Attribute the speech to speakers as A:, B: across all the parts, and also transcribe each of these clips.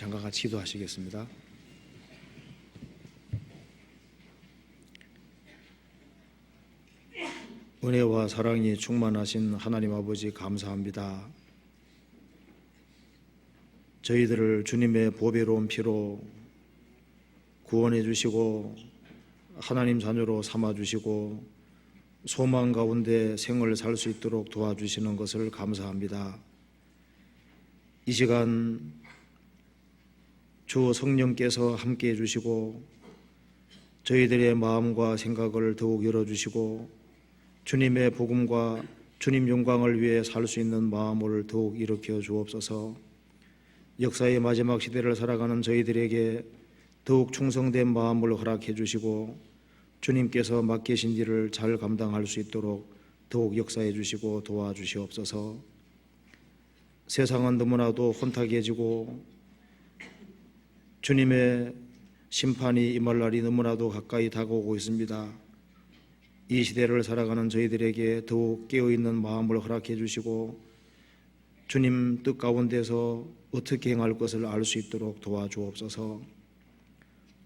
A: 잠깐 같이 기도하시겠습니다. 은혜와 사랑이 충만하신 하나님 아버지 감사합니다. 저희들을 주님의 보배로운 피로 구원해 주시고 하나님 자녀로 삼아 주시고 소망 가운데 생을 살 수 있도록 도와주시는 것을 감사합니다. 이 시간 주 성령께서 함께 해주시고 저희들의 마음과 생각을 더욱 열어주시고 주님의 복음과 주님 영광을 위해 살 수 있는 마음을 더욱 일으켜 주옵소서. 역사의 마지막 시대를 살아가는 저희들에게 더욱 충성된 마음을 허락해 주시고 주님께서 맡기신 일을 잘 감당할 수 있도록 더욱 역사해 주시고 도와주시옵소서. 세상은 너무나도 혼탁해지고 주님의 심판이 임할 날이 너무나도 가까이 다가오고 있습니다. 이 시대를 살아가는 저희들에게 더욱 깨어있는 마음을 허락해 주시고 주님 뜻 가운데서 어떻게 행할 것을 알 수 있도록 도와주옵소서.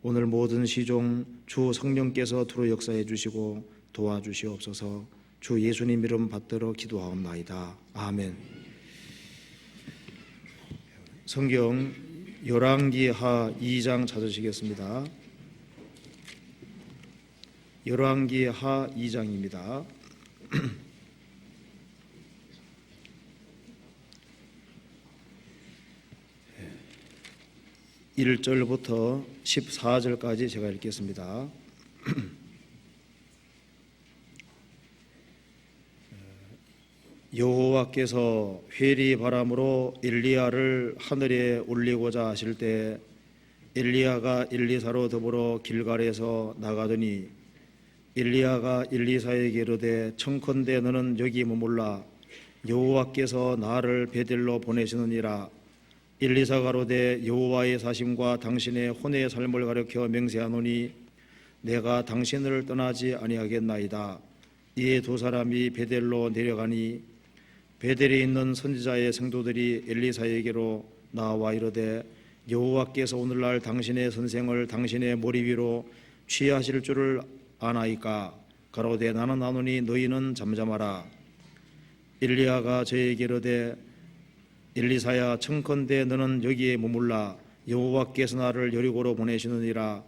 A: 오늘 모든 시종 주 성령께서 두루 역사해 주시고 도와주시옵소서. 주 예수님 이름 받들어 기도하옵나이다. 아멘. 성경 열왕기하 2장 찾으시겠습니다. 열왕기하 2장입니다. 1절부터 14절까지 제가 읽겠습니다. 여호와께서 회리 바람으로 엘리야를 하늘에 올리고자 하실 때 엘리야가 엘리사로 더불어 길갈에서 나가더니 엘리야가 엘리사에게 이르되 청컨대 너는 여기 머물라 여호와께서 나를 베델로 보내시느니라. 엘리사가 가로되 여호와의 사심과 당신의 혼의 삶을 가리켜 맹세하노니 내가 당신을 떠나지 아니하겠나이다. 이에 두 사람이 베델로 내려가니 베델에 있는 선지자의 성도들이 엘리사에게로 나와 이르되 여호와께서 오늘날 당신의 선생을 당신의 머리 위로 취하실 줄을 아나이까. 가로되 나는 아노니 너희는 잠잠하라. 엘리야가 저에게 이르되 엘리사야 청컨대 너는 여기에 머물라 여호와께서 나를 여리고로 보내시느니라.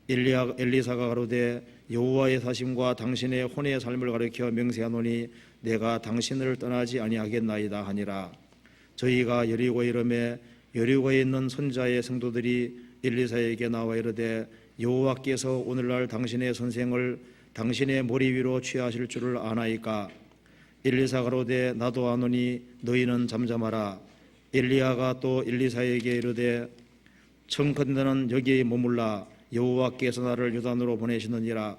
A: 엘리사가 가로되 여호와의 사심과 당신의 혼의 삶을 가리켜 맹세하노니 내가 당신을 떠나지 아니하겠나이다 하니라. 저희가 여리고에 이르매 여리고에 있는 선지자의 성도들이 엘리사에게 나와 이르되 여호와께서 오늘날 당신의 선생을 당신의 머리 위로 취하실 줄을 아나이까. 엘리사가 가로되 나도 아노니 너희는 잠잠하라. 엘리야가 또 엘리사에게 이르되 청컨대 너는 여기에 머물라 여호와께서 나를 요단으로 보내시느니라.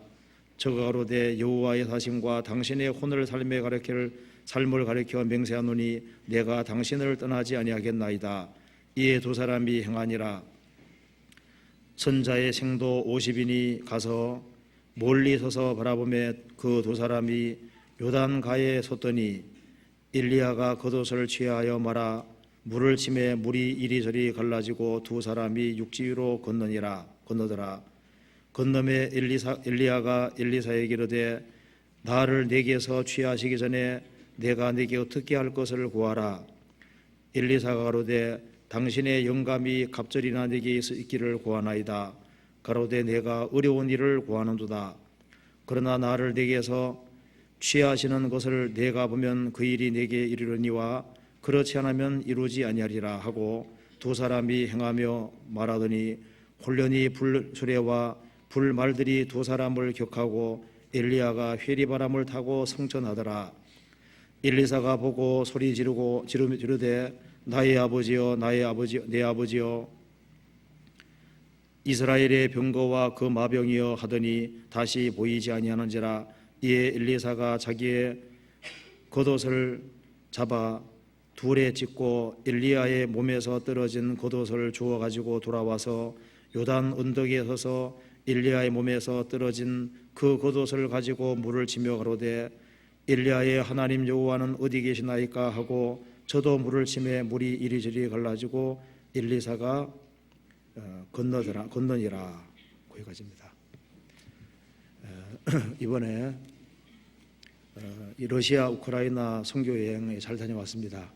A: 저가 가로되 여호와의 사심과 당신의 혼을 삶을 가리켜 맹세하노니 내가 당신을 떠나지 아니하겠나이다. 이에 두 사람이 행하니라. 선자의 생도 50인이 가서 멀리 서서 바라보매 그 두 사람이 요단가에 섰더니 엘리야가 겉옷을 취하여 말아 물을 치매 물이 이리저리 갈라지고 두 사람이 육지 위로 건너더라. 건너매 엘리야가 엘리사에게 이르되 나를 내게서 취하시기 전에 내가 내게 어떻게 할 것을 구하라. 엘리사가 가로되 당신의 영감이 갑절이나 내게 있기를 구하나이다. 가로되 내가 어려운 일을 구하는도다. 그러나 나를 내게서 취하시는 것을 내가 보면 그 일이 내게 이르려니와 그렇지 않으면 이루지 아니하리라 하고 두 사람이 행하며 말하더니 홀련히 불 수레와 불 말들이 두 사람을 격하고 엘리야가 회리바람을 타고 성천하더라. 엘리사가 보고 소리 지르되 나의 아버지여 내 아버지여 이스라엘의 병거와 그 마병이여 하더니 다시 보이지 아니하는지라. 이에 엘리사가 자기의 겉옷을 잡아 둘에 찢고 엘리야의 몸에서 떨어진 겉옷을 주워 가지고 돌아와서 요단 언덕에 서서 엘리야의 몸에서 떨어진 그 겉옷을 가지고 물을 치며 가로되 엘리야의 하나님 여호와는 어디 계시나이까 하고 저도 물을 치매 물이 이리저리 갈라지고 엘리사가 건너니라 거기까지입니다. 이번에 이 러시아 우크라이나 선교 여행에 잘 다녀왔습니다.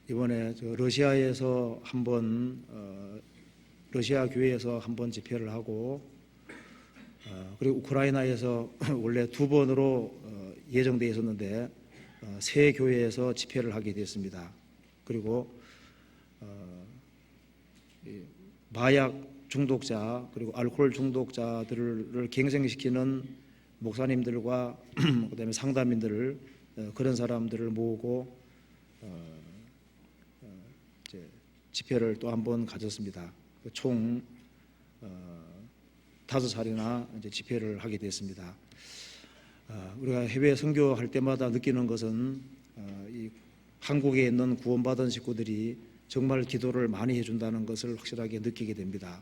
A: 이번에 러시아에서 한번 러시아 교회에서 한번 집회를 하고 그리고 우크라이나에서 원래 2번으로 예정되어 있었는데 세 교회에서 집회를 하게 됐습니다. 그리고 마약 중독자 그리고 알코올 중독자들을 갱생시키는 목사님들과 그다음에 상담인들을 그런 사람들을 모으고 이제 집회를 또 한 번 가졌습니다. 총 5차례나 이제 집회를 하게 됐습니다. 우리가 해외 선교할 때마다 느끼는 것은 이 한국에 있는 구원받은 식구들이 정말 기도를 많이 해준다는 것을 확실하게 느끼게 됩니다.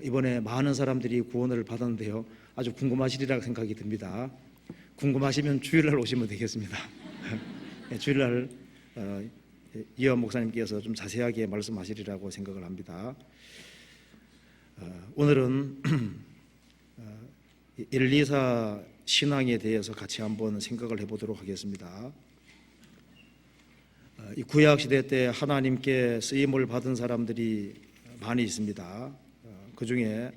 A: 이번에 많은 사람들이 구원을 받았는데요, 아주 궁금하시리라 생각이 듭니다. 궁금하시면 주일날 오시면 되겠습니다. 주일날 이현 목사님께서 좀 자세하게 말씀하시리라고 생각을 합니다. 오늘은 엘리사 신앙에 대해서 같이 한번 생각을 해보도록 하겠습니다. 이 구약 시대 때 하나님께 쓰임을 받은 사람들이 많이 있습니다. 그 중에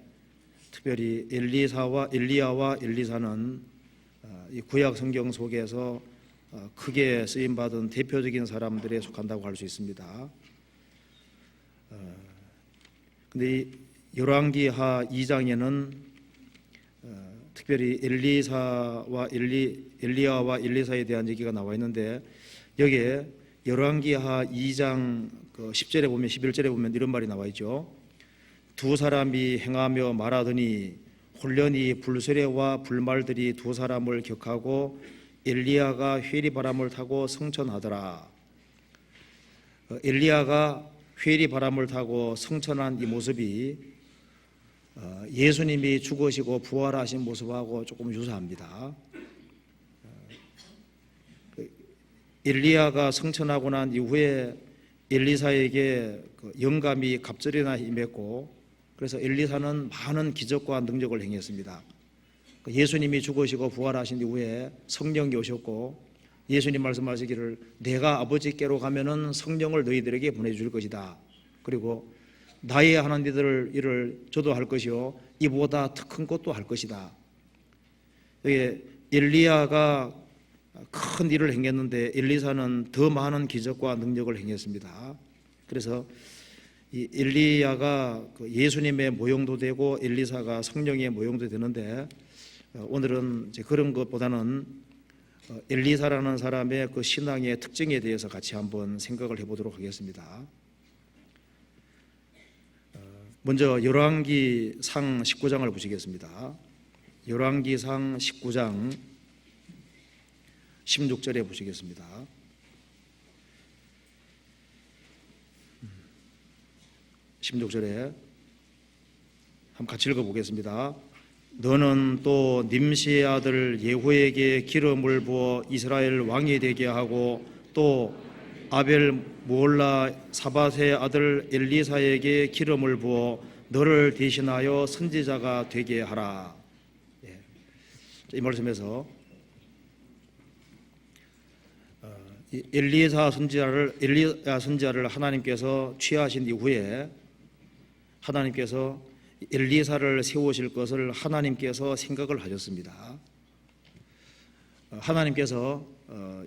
A: 특별히 엘리야와 엘리사는 이 구약 성경 속에서 크게 쓰임 받은 대표적인 사람들에 속한다고 할 수 있습니다. 근데 이 열왕기하 2장에는 특별히 엘리야와 엘리사에 대한 얘기가 나와 있는데, 여기에 열왕기하 2장 10절에 보면 11절에 보면 이런 말이 나와 있죠. 두 사람이 행하며 말하더니 홀련히 불수레와 불말들이 두 사람을 격하고 엘리야가 회리바람을 타고 성천하더라. 엘리야가 회리바람을 타고 성천한 이 모습이 예수님이 죽으시고 부활하신 모습하고 조금 유사합니다. 엘리야가 성천하고 난 이후에 엘리사에게 영감이 갑절이나 임했고, 그래서 엘리사는 많은 기적과 능력을 행했습니다. 예수님이 죽으시고 부활하신 이후에 성령이 오셨고, 예수님 말씀하시기를 내가 아버지께로 가면은 성령을 너희들에게 보내줄 것이다. 그리고 나의 하는 일을 저도 할 것이요 이보다 더 큰 것도 할 것이다. 여기 엘리야가 큰 일을 행했는데 엘리사는 더 많은 기적과 능력을 행했습니다. 그래서 이 엘리야가 예수님의 모형도 되고 엘리사가 성령의 모형도 되는데, 오늘은 이제 그런 것보다는 엘리사라는 사람의 그 신앙의 특징에 대해서 같이 한번 생각을 해보도록 하겠습니다. 먼저 열왕기상 19장을 보시겠습니다. 열왕기상 19장 16절에 보시겠습니다. 16절에 한번 같이 읽어보겠습니다. 너는 또 님시의 아들 예후에게 기름을 부어 이스라엘 왕이 되게 하고 또 아벨 모올라 사밧의 아들 엘리사에게 기름을 부어 너를 대신하여 선지자가 되게 하라. 이 말씀에서 엘리야 선지자를 하나님께서 취하신 이후에 하나님께서 엘리사를 세우실 것을 하나님께서 생각을 하셨습니다. 하나님께서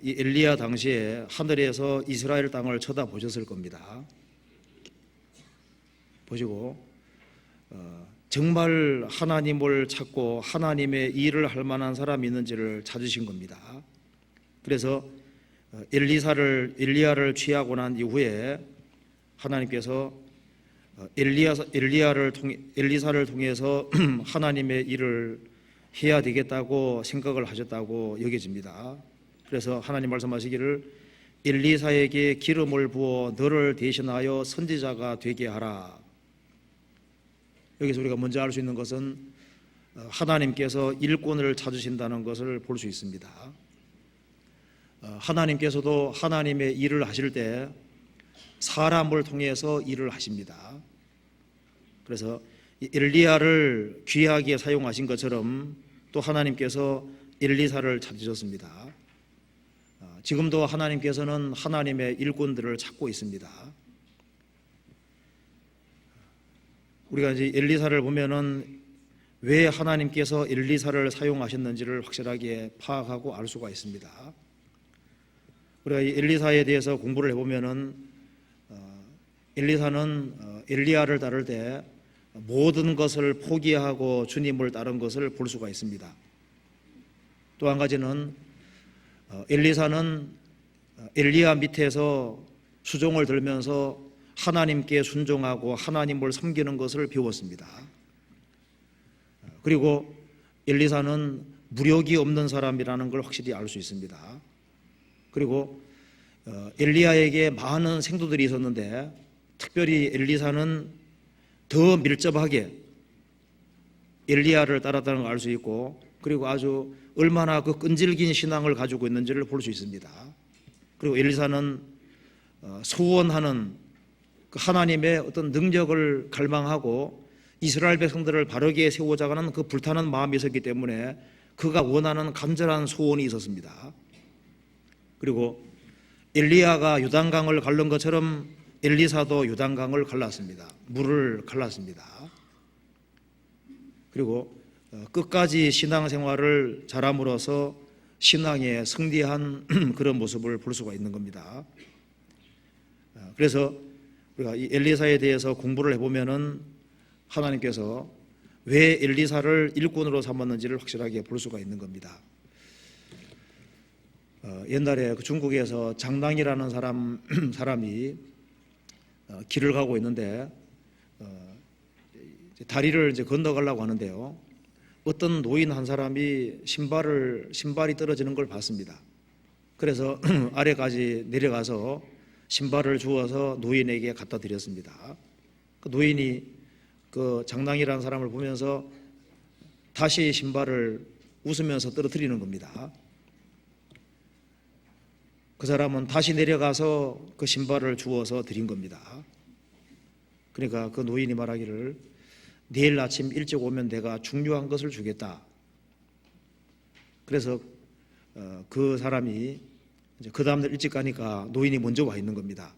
A: 이 엘리야 당시에 하늘에서 이스라엘 땅을 쳐다보셨을 겁니다. 보시고 정말 하나님을 찾고 하나님의 일을 할 만한 사람이 있는지를 찾으신 겁니다. 그래서 엘리야를 취하고 난 이후에 하나님께서 엘리사를 통해서 하나님의 일을 해야 되겠다고 생각을 하셨다고 여겨집니다. 그래서 하나님 말씀하시기를 엘리사에게 기름을 부어 너를 대신하여 선지자가 되게 하라. 여기서 우리가 먼저 알 수 있는 것은 하나님께서 일꾼을 찾으신다는 것을 볼 수 있습니다. 하나님께서도 하나님의 일을 하실 때 사람을 통해서 일을 하십니다. 그래서 엘리야를 귀하게 사용하신 것처럼 또 하나님께서 엘리사를 찾으셨습니다. 지금도 하나님께서는 하나님의 일꾼들을 찾고 있습니다. 우리가 이제 엘리사를 보면은 왜 하나님께서 엘리사를 사용하셨는지를 확실하게 파악하고 알 수가 있습니다. 우리가 이 엘리사에 대해서 공부를 해보면은 엘리사는 엘리야를 따를 때 모든 것을 포기하고 주님을 따른 것을 볼 수가 있습니다. 또 한 가지는 엘리사는 엘리야 밑에서 수종을 들면서 하나님께 순종하고 하나님을 섬기는 것을 배웠습니다. 그리고 엘리사는 무력이 없는 사람이라는 걸 확실히 알 수 있습니다. 그리고 엘리야에게 많은 생도들이 있었는데 특별히 엘리사는 더 밀접하게 엘리야를 따랐다는 걸 알 수 있고, 그리고 아주 얼마나 그 끈질긴 신앙을 가지고 있는지를 볼 수 있습니다. 그리고 엘리사는 소원하는 그 하나님의 어떤 능력을 갈망하고 이스라엘 백성들을 바르게 세우자고 하는 그 불타는 마음이 있었기 때문에 그가 원하는 간절한 소원이 있었습니다. 그리고 엘리야가 요단강을 갈른 것처럼 엘리사도 요단강을 갈랐습니다. 물을 갈랐습니다. 그리고 끝까지 신앙생활을 잘함으로써 신앙에 승리한 그런 모습을 볼 수가 있는 겁니다. 그래서 우리가 이 엘리사에 대해서 공부를 해보면은 하나님께서 왜 엘리사를 일꾼으로 삼았는지를 확실하게 볼 수가 있는 겁니다. 옛날에 그 중국에서 장랑이라는 사람이 길을 가고 있는데 다리를 이제 건너가려고 하는데요. 어떤 노인 한 사람이 신발이 떨어지는 걸 봤습니다. 그래서 아래까지 내려가서 신발을 주워서 노인에게 갖다 드렸습니다. 그 노인이 그 장랑이라는 사람을 보면서 다시 신발을 웃으면서 떨어뜨리는 겁니다. 그 사람은 다시 내려가서 그 신발을 주워서 드린 겁니다. 그러니까 그 노인이 말하기를 내일 아침 일찍 오면 내가 중요한 것을 주겠다. 그래서 그 사람이 이제 그 다음날 일찍 가니까 노인이 먼저 와 있는 겁니다.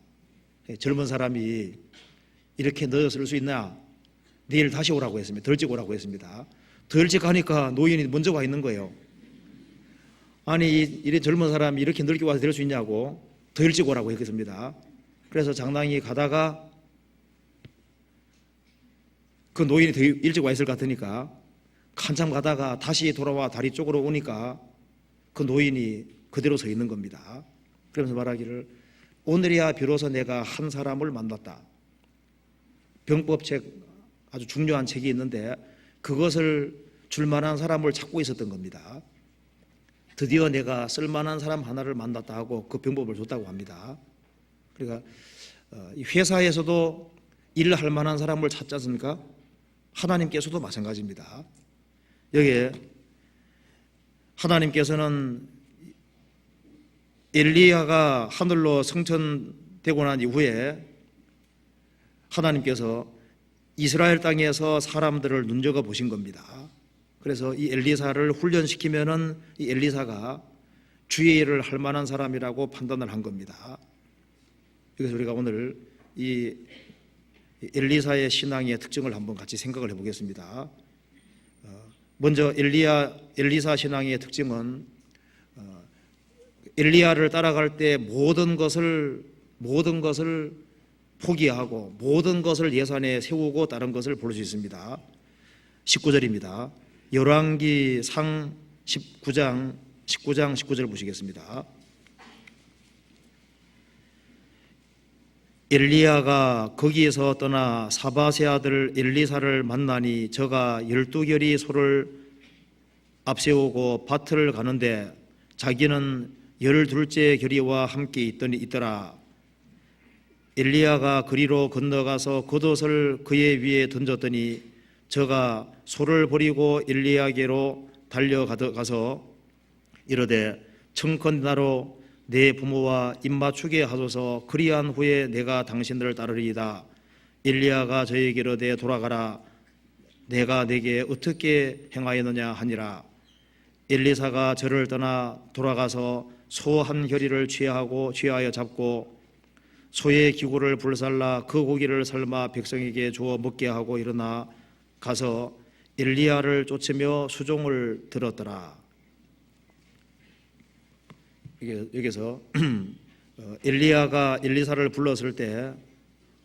A: 젊은 사람이 이렇게 늦어서 올 수 있나? 내일 다시 오라고 했습니다. 더 일찍 오라고 했습니다. 더 일찍 가니까 노인이 먼저 와 있는 거예요. 아니 이래 젊은 사람이 이렇게 늦게 와서 될 수 있냐고 더 일찍 오라고 했습니다. 그래서 장랑이 가다가 그 노인이 더 일찍 와 있을 것 같으니까 한참 가다가 다시 돌아와 다리 쪽으로 오니까 그 노인이 그대로 서 있는 겁니다. 그러면서 말하기를 오늘이야 비로소 내가 한 사람을 만났다. 병법책 아주 중요한 책이 있는데 그것을 줄 만한 사람을 찾고 있었던 겁니다. 드디어 내가 쓸만한 사람 하나를 만났다 하고 그 병법을 줬다고 합니다. 그러니까 회사에서도 일할 만한 사람을 찾지 않습니까? 하나님께서도 마찬가지입니다. 여기에 하나님께서는 엘리야가 하늘로 승천되고 난 이후에 하나님께서 이스라엘 땅에서 사람들을 눈여겨 보신 겁니다. 그래서 이 엘리사를 훈련시키면은 이 엘리사가 주의 일을 할 만한 사람이라고 판단을 한 겁니다. 그래서 우리가 오늘 이 엘리사의 신앙의 특징을 한번 같이 생각을 해보겠습니다. 먼저 엘리사 신앙의 특징은 엘리야를 따라갈 때 모든 것을 포기하고 모든 것을 예산에 세우고 다른 것을 볼 수 있습니다. 19절입니다. 열왕기상 19장 19절 보시겠습니다. 엘리야가 거기에서 떠나 사바세 아들 엘리사를 만나니 저가 12결이 소를 앞세우고 밭을 가는데 자기는 12째 결이와 함께 있더라. 엘리야가 그리로 건너가서 겉옷을 그의 위에 던졌더니 저가 소를 버리고 엘리야에게로 달려가서 이르되 청컨대나로 내 부모와 입맞추게 하소서. 그리한 후에 내가 당신들을 따르리이다. 엘리야가 저에게 이르되 돌아가라. 내가 내게 어떻게 행하였느냐 하니라. 엘리사가 저를 떠나 돌아가서 소 한 겨리를 취하여 잡고 소의 기구를 불살라 그 고기를 삶아 백성에게 주어 먹게 하고 일어나 가서 엘리야를 쫓으며 수종을 들었더라. 여기서 엘리야가 엘리사를 불렀을 때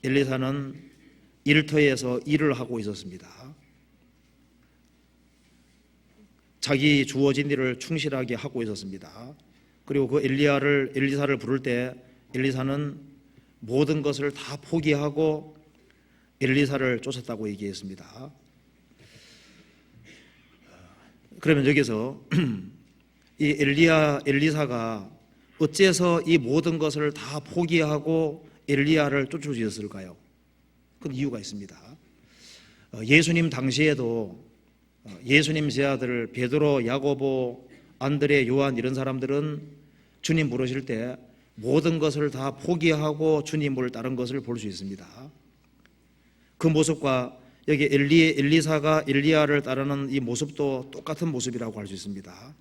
A: 엘리사는 일터에서 일을 하고 있었습니다. 자기 주어진 일을 충실하게 하고 있었습니다. 그리고 그 엘리사를 부를 때 엘리사는 모든 것을 다 포기하고 엘리사를 쫓았다고 얘기했습니다. 그러면 여기서 이 엘리사가 어째서 이 모든 것을 다 포기하고 엘리야를 쫓을 수 있었을까요? 그 이유가 있습니다. 예수님 당시에도 예수님 제자들 베드로, 야고보, 안드레, 요한 이런 사람들은 주님 부르실 때 모든 것을 다 포기하고 주님을 따른 것을 볼 수 있습니다. 그 모습과 여기 엘리사가 엘리야를 따르는 이 모습도 똑같은 모습이라고 할 수 있습니다.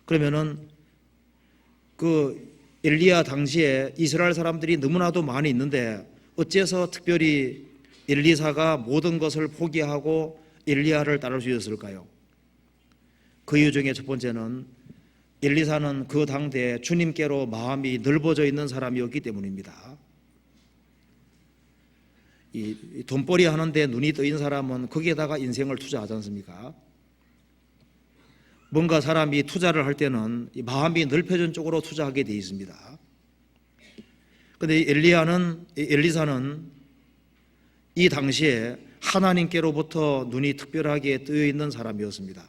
A: 그러면은 그 엘리야 당시에 이스라엘 사람들이 너무나도 많이 있는데 어째서 특별히 엘리사가 모든 것을 포기하고 엘리야를 따를 수 있었을까요? 그 이유 중에 첫 번째는 엘리사는 그 당대에 주님께로 마음이 넓어져 있는 사람이었기 때문입니다. 이 돈벌이 하는데 눈이 떠인 사람은 거기에다가 인생을 투자하지 않습니까? 뭔가 사람이 투자를 할 때는 마음이 넓혀진 쪽으로 투자하게 되어 있습니다. 그런데 엘리사는 이 당시에 하나님께로부터 눈이 특별하게 뜨여 있는 사람이었습니다.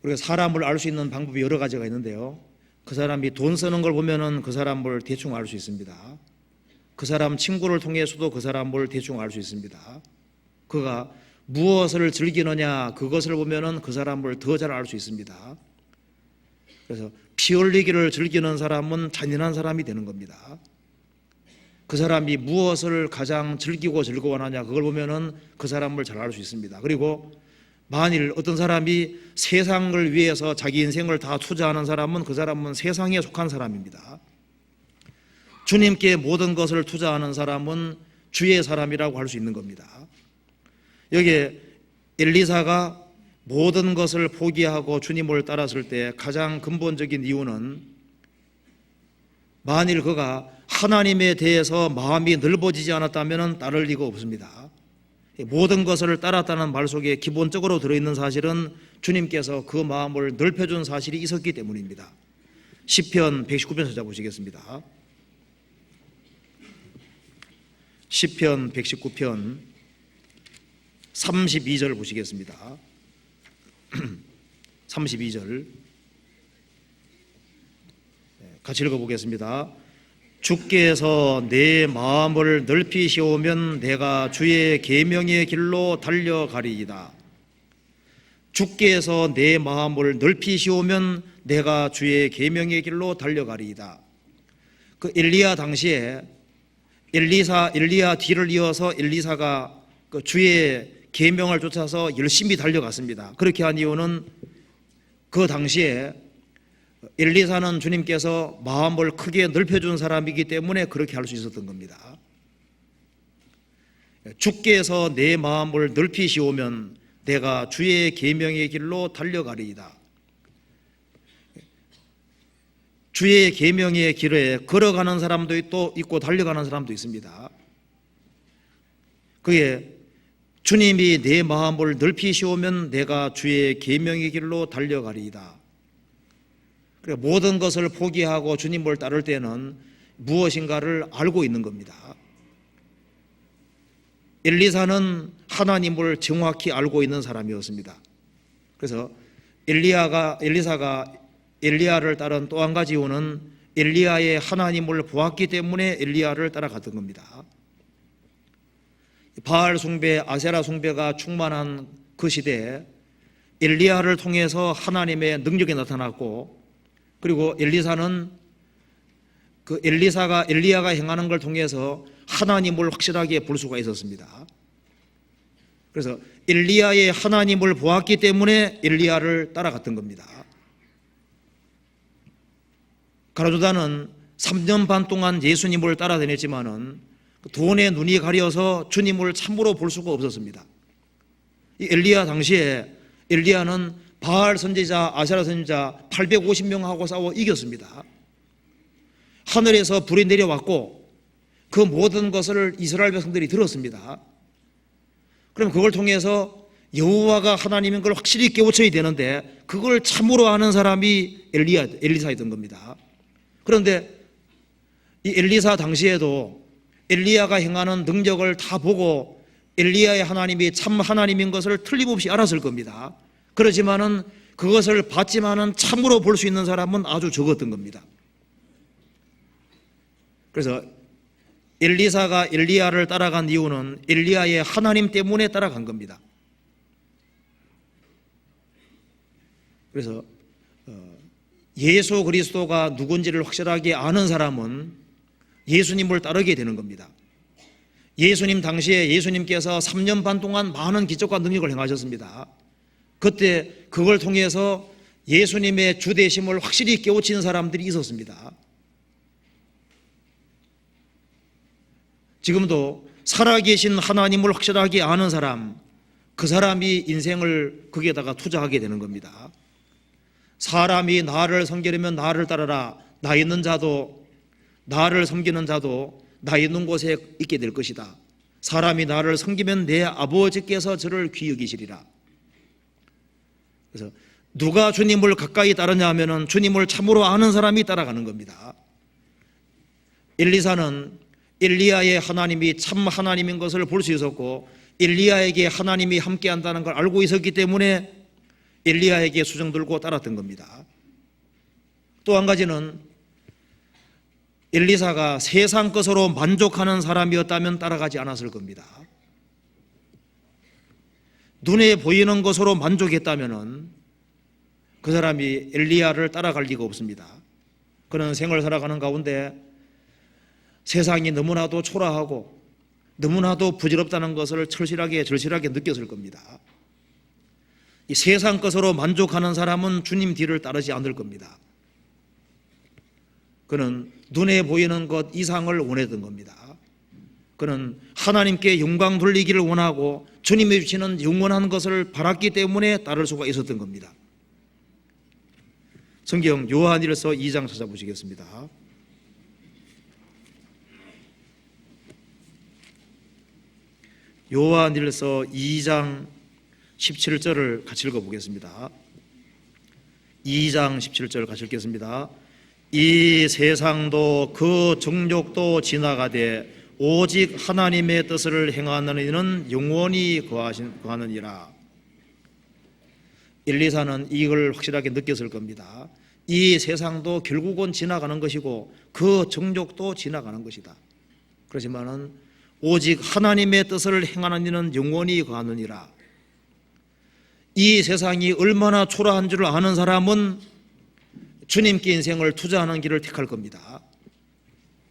A: 우리가 사람을 알 수 있는 방법이 여러 가지가 있는데요. 그 사람이 돈 쓰는 걸 보면은 그 사람을 대충 알 수 있습니다. 그 사람 친구를 통해서도 그 사람을 대충 알 수 있습니다. 그가 무엇을 즐기느냐 그것을 보면은 그 사람을 더 잘 알 수 있습니다. 그래서 피 흘리기를 즐기는 사람은 잔인한 사람이 되는 겁니다. 그 사람이 무엇을 가장 즐기고 즐거워하느냐 그걸 보면은 그 사람을 잘 알 수 있습니다. 그리고 만일 어떤 사람이 세상을 위해서 자기 인생을 다 투자하는 사람은 그 사람은 세상에 속한 사람입니다. 주님께 모든 것을 투자하는 사람은 주의 사람이라고 할 수 있는 겁니다. 여기에 엘리사가 모든 것을 포기하고 주님을 따랐을 때 가장 근본적인 이유는 만일 그가 하나님에 대해서 마음이 넓어지지 않았다면 따를 리가 없습니다. 모든 것을 따랐다는 말 속에 기본적으로 들어있는 사실은 주님께서 그 마음을 넓혀준 사실이 있었기 때문입니다. 시편 119편 찾아보시겠습니다. 시편 119편 32절 보시겠습니다. 32절 같이 읽어보겠습니다. 주께서 내 마음을 넓히시오면 내가 주의 계명의 길로 달려가리이다. 주께서 내 마음을 넓히시오면 내가 주의 계명의 길로 달려가리이다. 그 엘리야 당시에 엘리야 뒤를 이어서 엘리사가 그 주의 계명을 쫓아서 열심히 달려갔습니다. 그렇게 한 이유는 그 당시에 엘리사는 주님께서 마음을 크게 넓혀준 사람이기 때문에 그렇게 할 수 있었던 겁니다. 주께서 내 마음을 넓히시오면 내가 주의 계명의 길로 달려가리이다. 주의 계명의 길에 걸어가는 사람도 또 있고 달려가는 사람도 있습니다. 그게 주님이 내 마음을 넓히시오면 내가 주의 계명의 길로 달려가리이다. 모든 것을 포기하고 주님을 따를 때는 무엇인가를 알고 있는 겁니다. 엘리사는 하나님을 정확히 알고 있는 사람이었습니다. 그래서 엘리사가 엘리야를 따른 또 한 가지 이유는 엘리야의 하나님을 보았기 때문에 엘리야를 따라갔던 겁니다. 바알 숭배, 아세라 숭배가 충만한 그 시대에 엘리야를 통해서 하나님의 능력이 나타났고 그리고 엘리사는 그 엘리야가 행하는 걸 통해서 하나님을 확실하게 볼 수가 있었습니다. 그래서 엘리야의 하나님을 보았기 때문에 엘리야를 따라갔던 겁니다. 가룟유다는 3년 반 동안 예수님을 따라다녔지만은 돈에 눈이 가려서 주님을 참으로 볼 수가 없었습니다. 이 엘리야 당시에 엘리야는 바알 선지자, 아세라 선지자 850명하고 싸워 이겼습니다. 하늘에서 불이 내려왔고 그 모든 것을 이스라엘 백성들이 들었습니다. 그럼 그걸 통해서 여호와가 하나님인 걸 확실히 깨우쳐야 되는데 그걸 참으로 아는 사람이 엘리사였던 겁니다. 그런데 이 엘리사 당시에도 엘리야가 행하는 능력을 다 보고 엘리야의 하나님이 참 하나님인 것을 틀림없이 알았을 겁니다. 그렇지만은 그것을 봤지만은 참으로 볼 수 있는 사람은 아주 적었던 겁니다. 그래서 엘리사가 엘리야를 따라간 이유는 엘리야의 하나님 때문에 따라간 겁니다. 그래서 예수 그리스도가 누군지를 확실하게 아는 사람은 예수님을 따르게 되는 겁니다. 예수님 당시에 예수님께서 3년 반 동안 많은 기적과 능력을 행하셨습니다. 그때 그걸 통해서 예수님의 주되심을 확실히 깨우치는 사람들이 있었습니다. 지금도 살아계신 하나님을 확실하게 아는 사람, 그 사람이 인생을 거기에다가 투자하게 되는 겁니다. 사람이 나를 섬기려면 나를 따르라. 나 있는 자도, 나를 섬기는 자도 나 있는 곳에 있게 될 것이다. 사람이 나를 섬기면 내 아버지께서 저를 귀히 여기시리라. 그래서 누가 주님을 가까이 따르냐 하면은 주님을 참으로 아는 사람이 따라가는 겁니다. 엘리사는 엘리야의 하나님이 참 하나님인 것을 볼 수 있었고 엘리야에게 하나님이 함께한다는 걸 알고 있었기 때문에 엘리야에게 수정 들고 따랐던 겁니다. 또 한 가지는 엘리사가 세상 것으로 만족하는 사람이었다면 따라가지 않았을 겁니다. 눈에 보이는 것으로 만족했다면 그 사람이 엘리야를 따라갈 리가 없습니다. 그는 생을 살아가는 가운데 세상이 너무나도 초라하고 너무나도 부질없다는 것을 절실하게 느꼈을 겁니다. 이 세상 것으로 만족하는 사람은 주님 뒤를 따르지 않을 겁니다. 그는 눈에 보이는 것 이상을 원했던 겁니다. 그는 하나님께 영광 돌리기를 원하고 주님이 주시는 영원한 것을 바랐기 때문에 따를 수가 있었던 겁니다. 성경 요한일서 2장 찾아보시겠습니다. 요한일서 2장 17절을 같이 읽어보겠습니다. 2장 17절 같이 읽겠습니다. 이 세상도 그 정욕도 지나가되 오직 하나님의 뜻을 행하는 이는 영원히 거하느니라. 엘리사는 이걸 확실하게 느꼈을 겁니다. 이 세상도 결국은 지나가는 것이고 그 정욕도 지나가는 것이다. 그렇지만은 오직 하나님의 뜻을 행하는 이는 영원히 거하느니라. 이 세상이 얼마나 초라한 줄을 아는 사람은 주님께 인생을 투자하는 길을 택할 겁니다.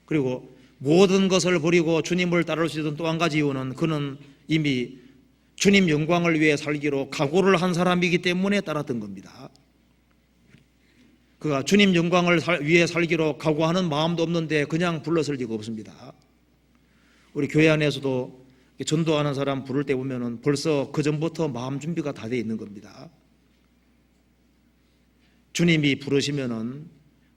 A: 그리고 모든 것을 버리고 주님을 따를 수 있는 또 한 가지 이유는 그는 이미 주님 영광을 위해 살기로 각오를 한 사람이기 때문에 따랐던 겁니다. 그가 주님 영광을 위해 살기로 각오하는 마음도 없는데 그냥 불렀을 리가 없습니다. 우리 교회 안에서도 전도하는 사람 부를 때 보면은 벌써 그 전부터 마음 준비가 다 돼 있는 겁니다. 주님이 부르시면은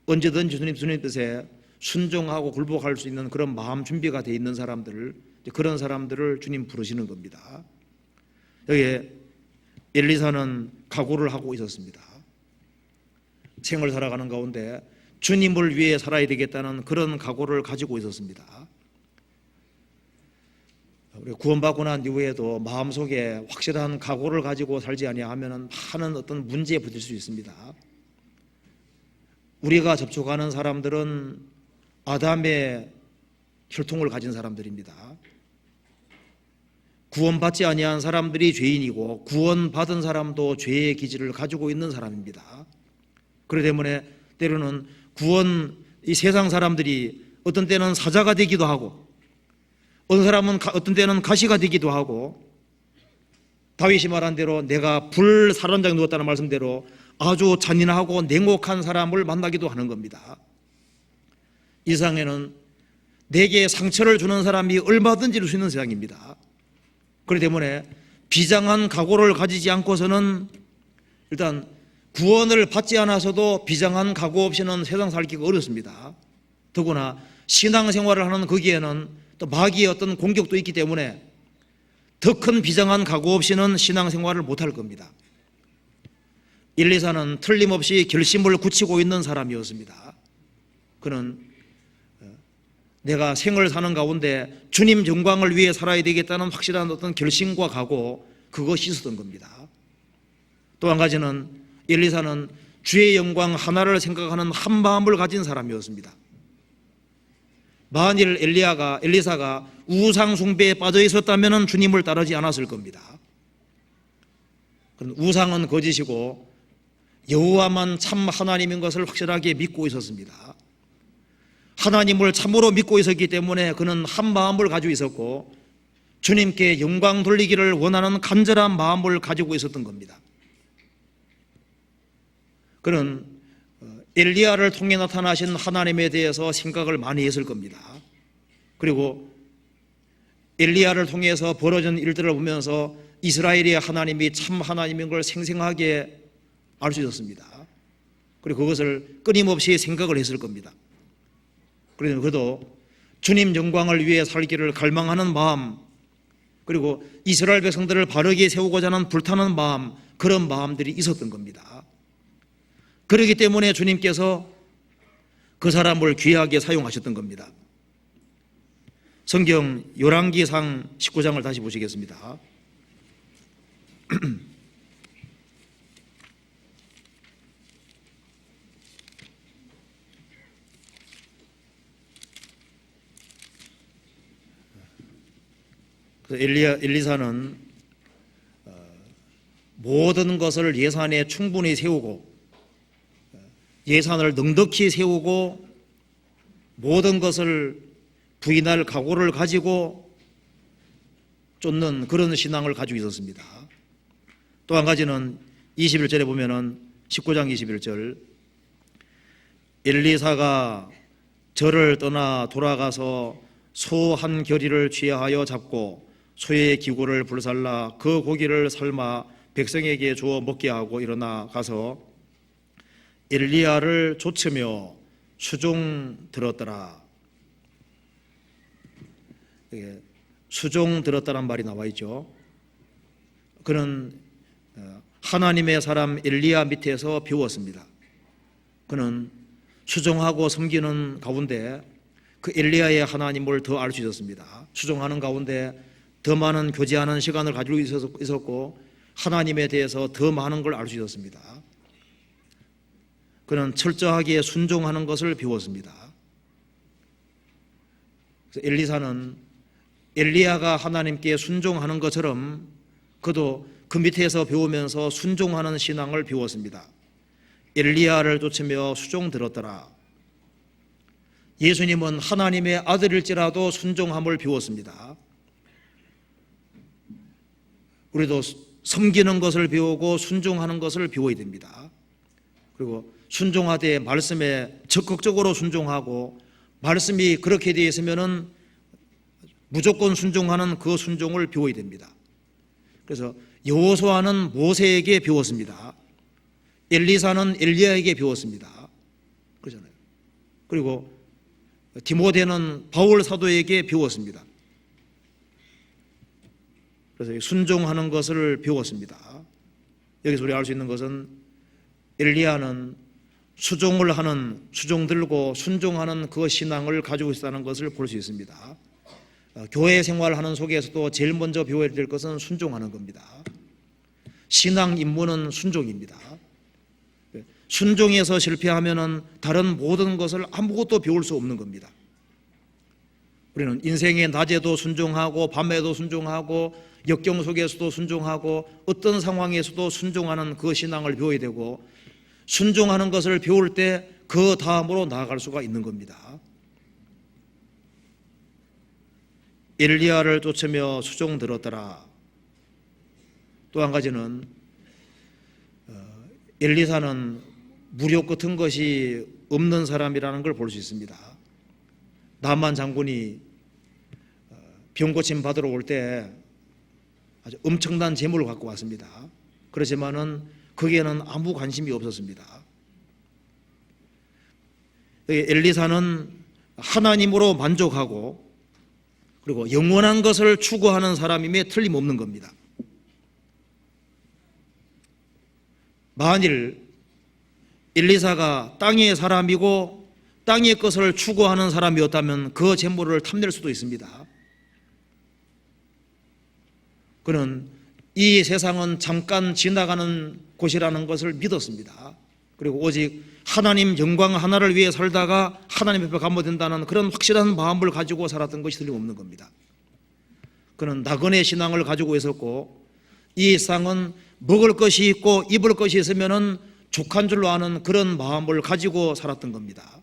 A: 언제든지 주님 뜻에 순종하고 굴복할 수 있는 그런 마음 준비가 돼 있는 사람들을, 그런 사람들을 주님 부르시는 겁니다. 여기에 엘리사는 각오를 하고 있었습니다. 생을 살아가는 가운데 주님을 위해 살아야 되겠다는 그런 각오를 가지고 있었습니다. 우리 구원받고 난 이후에도 마음속에 확실한 각오를 가지고 살지 아니하면 많은 어떤 문제에 부딪힐 수 있습니다. 우리가 접촉하는 사람들은 아담의 혈통을 가진 사람들입니다. 구원받지 아니한 사람들이 죄인이고 구원받은 사람도 죄의 기질을 가지고 있는 사람입니다. 그렇기 때문에 때로는 이 세상 사람들이 어떤 때는 사자가 되기도 하고, 어떤 때는 가시가 되기도 하고, 다윗이 말한 대로 내가 불사론장에 누웠다는 말씀대로 아주 잔인하고 냉혹한 사람을 만나기도 하는 겁니다. 이 세상에는 내게 상처를 주는 사람이 얼마든지 줄 수 있는 세상입니다. 그렇기 때문에 비장한 각오를 가지지 않고서는, 일단 구원을 받지 않아서도 비장한 각오 없이는 세상 살기가 어렵습니다. 더구나 신앙생활을 하는 거기에는 또 마귀의 어떤 공격도 있기 때문에 더 큰 비장한 각오 없이는 신앙생활을 못할 겁니다. 엘리사는 틀림없이 결심을 굳히고 있는 사람이었습니다. 그는 내가 생을 사는 가운데 주님 영광을 위해 살아야 되겠다는 확실한 어떤 결심과 각오, 그것이 있었던 겁니다. 또 한 가지는 엘리사는 주의 영광 하나를 생각하는 한 마음을 가진 사람이었습니다. 만일 엘리사가 우상 숭배에 빠져 있었다면 주님을 따르지 않았을 겁니다. 그런 우상은 거짓이고 여호와만 참 하나님인 것을 확실하게 믿고 있었습니다. 하나님을 참으로 믿고 있었기 때문에 그는 한 마음을 가지고 있었고 주님께 영광 돌리기를 원하는 간절한 마음을 가지고 있었던 겁니다. 그는 엘리야를 통해 나타나신 하나님에 대해서 생각을 많이 했을 겁니다. 그리고 엘리야를 통해서 벌어진 일들을 보면서 이스라엘의 하나님이 참 하나님인 걸 생생하게 알 수 있었습니다. 그리고 그것을 끊임없이 생각을 했을 겁니다. 그래서 그도 주님 영광을 위해 살기를 갈망하는 마음, 그리고 이스라엘 백성들을 바르게 세우고자 하는 불타는 마음, 그런 마음들이 있었던 겁니다. 그렇기 때문에 주님께서 그 사람을 귀하게 사용하셨던 겁니다. 성경 열왕기상 19장을 다시 보시겠습니다. 엘리사는 모든 것을 예산에 충분히 세우고 예산을 넉넉히 세우고 모든 것을 부인할 각오를 가지고 쫓는 그런 신앙을 가지고 있었습니다. 또 한 가지는 21절에 보면은 19장 21절, 엘리사가 절을 떠나 돌아가서 소 한 겨리를 취하여 잡고 소의 기구를 불살라 그 고기를 삶아 백성에게 주어 먹게 하고 일어나 가서 엘리야를 좇으며 수종 들었더라. 수종 들었다는 말이 나와 있죠. 그는 하나님의 사람 엘리야 밑에서 배웠습니다. 그는 수종하고 섬기는 가운데 그 엘리야의 하나님을 더 알 수 있었습니다. 수종하는 가운데 더 많은 교제하는 시간을 가지고 있었고 하나님에 대해서 더 많은 걸 알 수 있었습니다. 그는 철저하게 순종하는 것을 배웠습니다. 그래서 엘리사는 엘리야가 하나님께 순종하는 것처럼 그도 그 밑에서 배우면서 순종하는 신앙을 배웠습니다. 엘리야를 쫓으며 수종 들었더라. 예수님은 하나님의 아들일지라도 순종함을 배웠습니다. 우리도 섬기는 것을 배우고 순종하는 것을 배워야 됩니다. 그리고 순종하되 말씀에 적극적으로 순종하고 말씀이 그렇게 되어 있으면은 무조건 순종하는 그 순종을 배워야 됩니다. 그래서 여호수아는 모세에게 배웠습니다. 엘리사는 엘리야에게 배웠습니다. 그렇잖아요. 그리고 디모데는 바울 사도에게 배웠습니다. 그래서 순종하는 것을 배웠습니다. 여기서 우리가 알 수 있는 것은 엘리야는 수종 들고 순종하는 그 신앙을 가지고 있다는 것을 볼 수 있습니다. 교회 생활하는 속에서도 제일 먼저 배워야 될 것은 순종하는 겁니다. 신앙 임무는 순종입니다. 순종에서 실패하면은 다른 모든 것을 아무것도 배울 수 없는 겁니다. 우리는 인생의 낮에도 순종하고 밤에도 순종하고 역경 속에서도 순종하고 어떤 상황에서도 순종하는 그 신앙을 배워야 되고, 순종하는 것을 배울 때 그 다음으로 나아갈 수가 있는 겁니다. 엘리야를 쫓으며 수종 들었더라. 또 한 가지는 엘리사는 무력 같은 것이 없는 사람이라는 걸 볼 수 있습니다. 나만 장군이 병 고침 받으러 올 때 아주 엄청난 재물을 갖고 왔습니다. 그렇지만은 거기에는 아무 관심이 없었습니다. 엘리사는 하나님으로 만족하고 그리고 영원한 것을 추구하는 사람임에 틀림없는 겁니다. 만일 엘리사가 땅의 사람이고 땅의 것을 추구하는 사람이었다면 그 재물을 탐낼 수도 있습니다. 그는 이 세상은 잠깐 지나가는 곳이라는 것을 믿었습니다. 그리고 오직 하나님 영광 하나를 위해 살다가 하나님 앞에 가면 된다는 그런 확실한 마음을 가지고 살았던 것이 틀림없는 겁니다. 그는 나그네 신앙을 가지고 있었고 이 세상은 먹을 것이 있고 입을 것이 있으면은 족한 줄로 아는 그런 마음을 가지고 살았던 겁니다.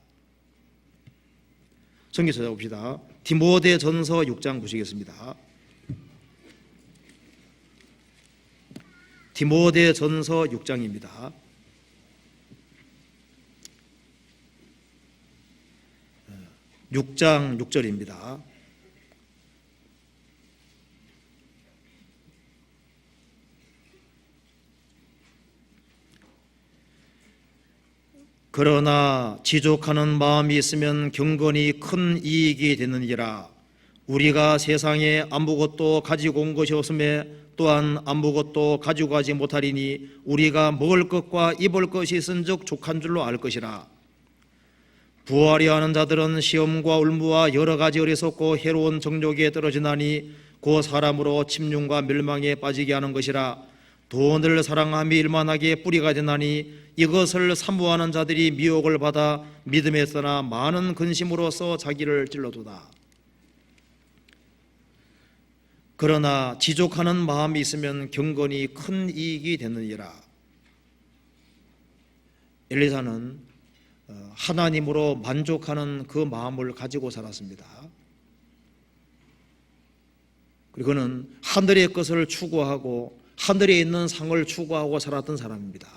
A: 성경 찾아봅시다. 디모데전서 6장 보시겠습니다. 디모데전서 6장입니다. 6장 6절입니다. 그러나 지족하는 마음이 있으면 경건이 큰 이익이 되느니라. 우리가 세상에 아무것도 가지고 온 것이 없음에 또한 아무것도 가지고 가지 못하리니 우리가 먹을 것과 입을 것이 있은즉 족한 줄로 알 것이라. 부하려 하는 자들은 시험과 울무와 여러 가지 어리석고 해로운 정욕에 떨어지나니 그 사람으로 침륜과 멸망에 빠지게 하는 것이라. 돈을 사랑함이 일만하게 뿌리가 되나니 이것을 사모하는 자들이 미혹을 받아 믿음에 떠나 많은 근심으로써 자기를 찔러도다. 그러나 지족하는 마음이 있으면 경건이 큰 이익이 되느니라. 엘리사는 하나님으로 만족하는 그 마음을 가지고 살았습니다. 그리고 그는 하늘의 것을 추구하고 하늘에 있는 상을 추구하고 살았던 사람입니다.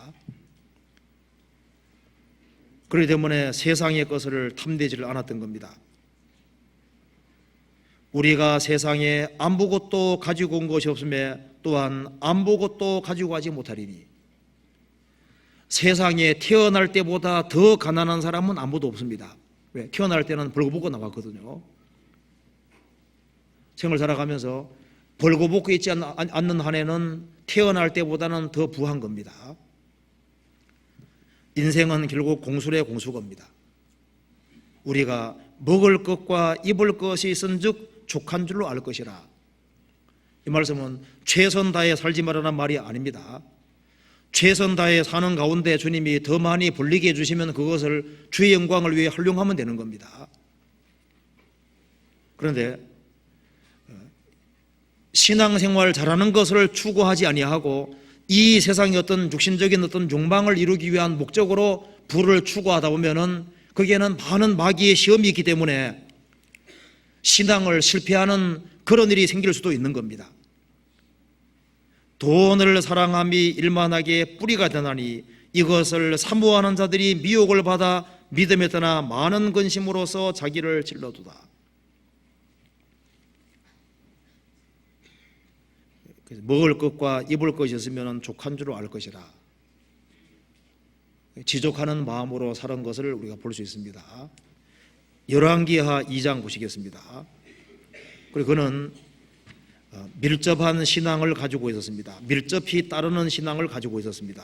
A: 그렇기 때문에 세상의 것을 탐내지를 않았던 겁니다. 우리가 세상에 아무것도 가지고 온 것이 없음에 또한 아무것도 가지고 가지 못하리니. 세상에 태어날 때보다 더 가난한 사람은 아무도 없습니다. 왜? 태어날 때는 벌거벗고 나왔거든요. 생을 살아가면서 벌거벗고 있지 않는 한에는 태어날 때보다는 더 부한 겁니다. 인생은 결국 공술의 공수겁니다. 우리가 먹을 것과 입을 것이 있은즉 족한 줄로 알 것이라. 이 말씀은 최선 다해 살지 말라는 말이 아닙니다. 최선 다해 사는 가운데 주님이 더 많이 벌리게 해주시면 그것을 주의 영광을 위해 활용하면 되는 겁니다. 그런데 신앙생활 잘하는 것을 추구하지 아니하고 이 세상의 어떤 육신적인 어떤 욕망을 이루기 위한 목적으로 부를 추구하다 보면은 거기에는 많은 마귀의 시험이 있기 때문에 신앙을 실패하는 그런 일이 생길 수도 있는 겁니다. 돈을 사랑함이 일만하게 뿌리가 되나니 이것을 사모하는 자들이 미혹을 받아 믿음에 떠나 많은 근심으로써 자기를 찔러두다. 먹을 것과 입을 것이 있으면 족한 줄로 알 것이라. 지족하는 마음으로 사는 것을 우리가 볼 수 있습니다. 열왕기하 2장 보시겠습니다. 그리고 그는 밀접한 신앙을 가지고 있었습니다. 밀접히 따르는 신앙을 가지고 있었습니다.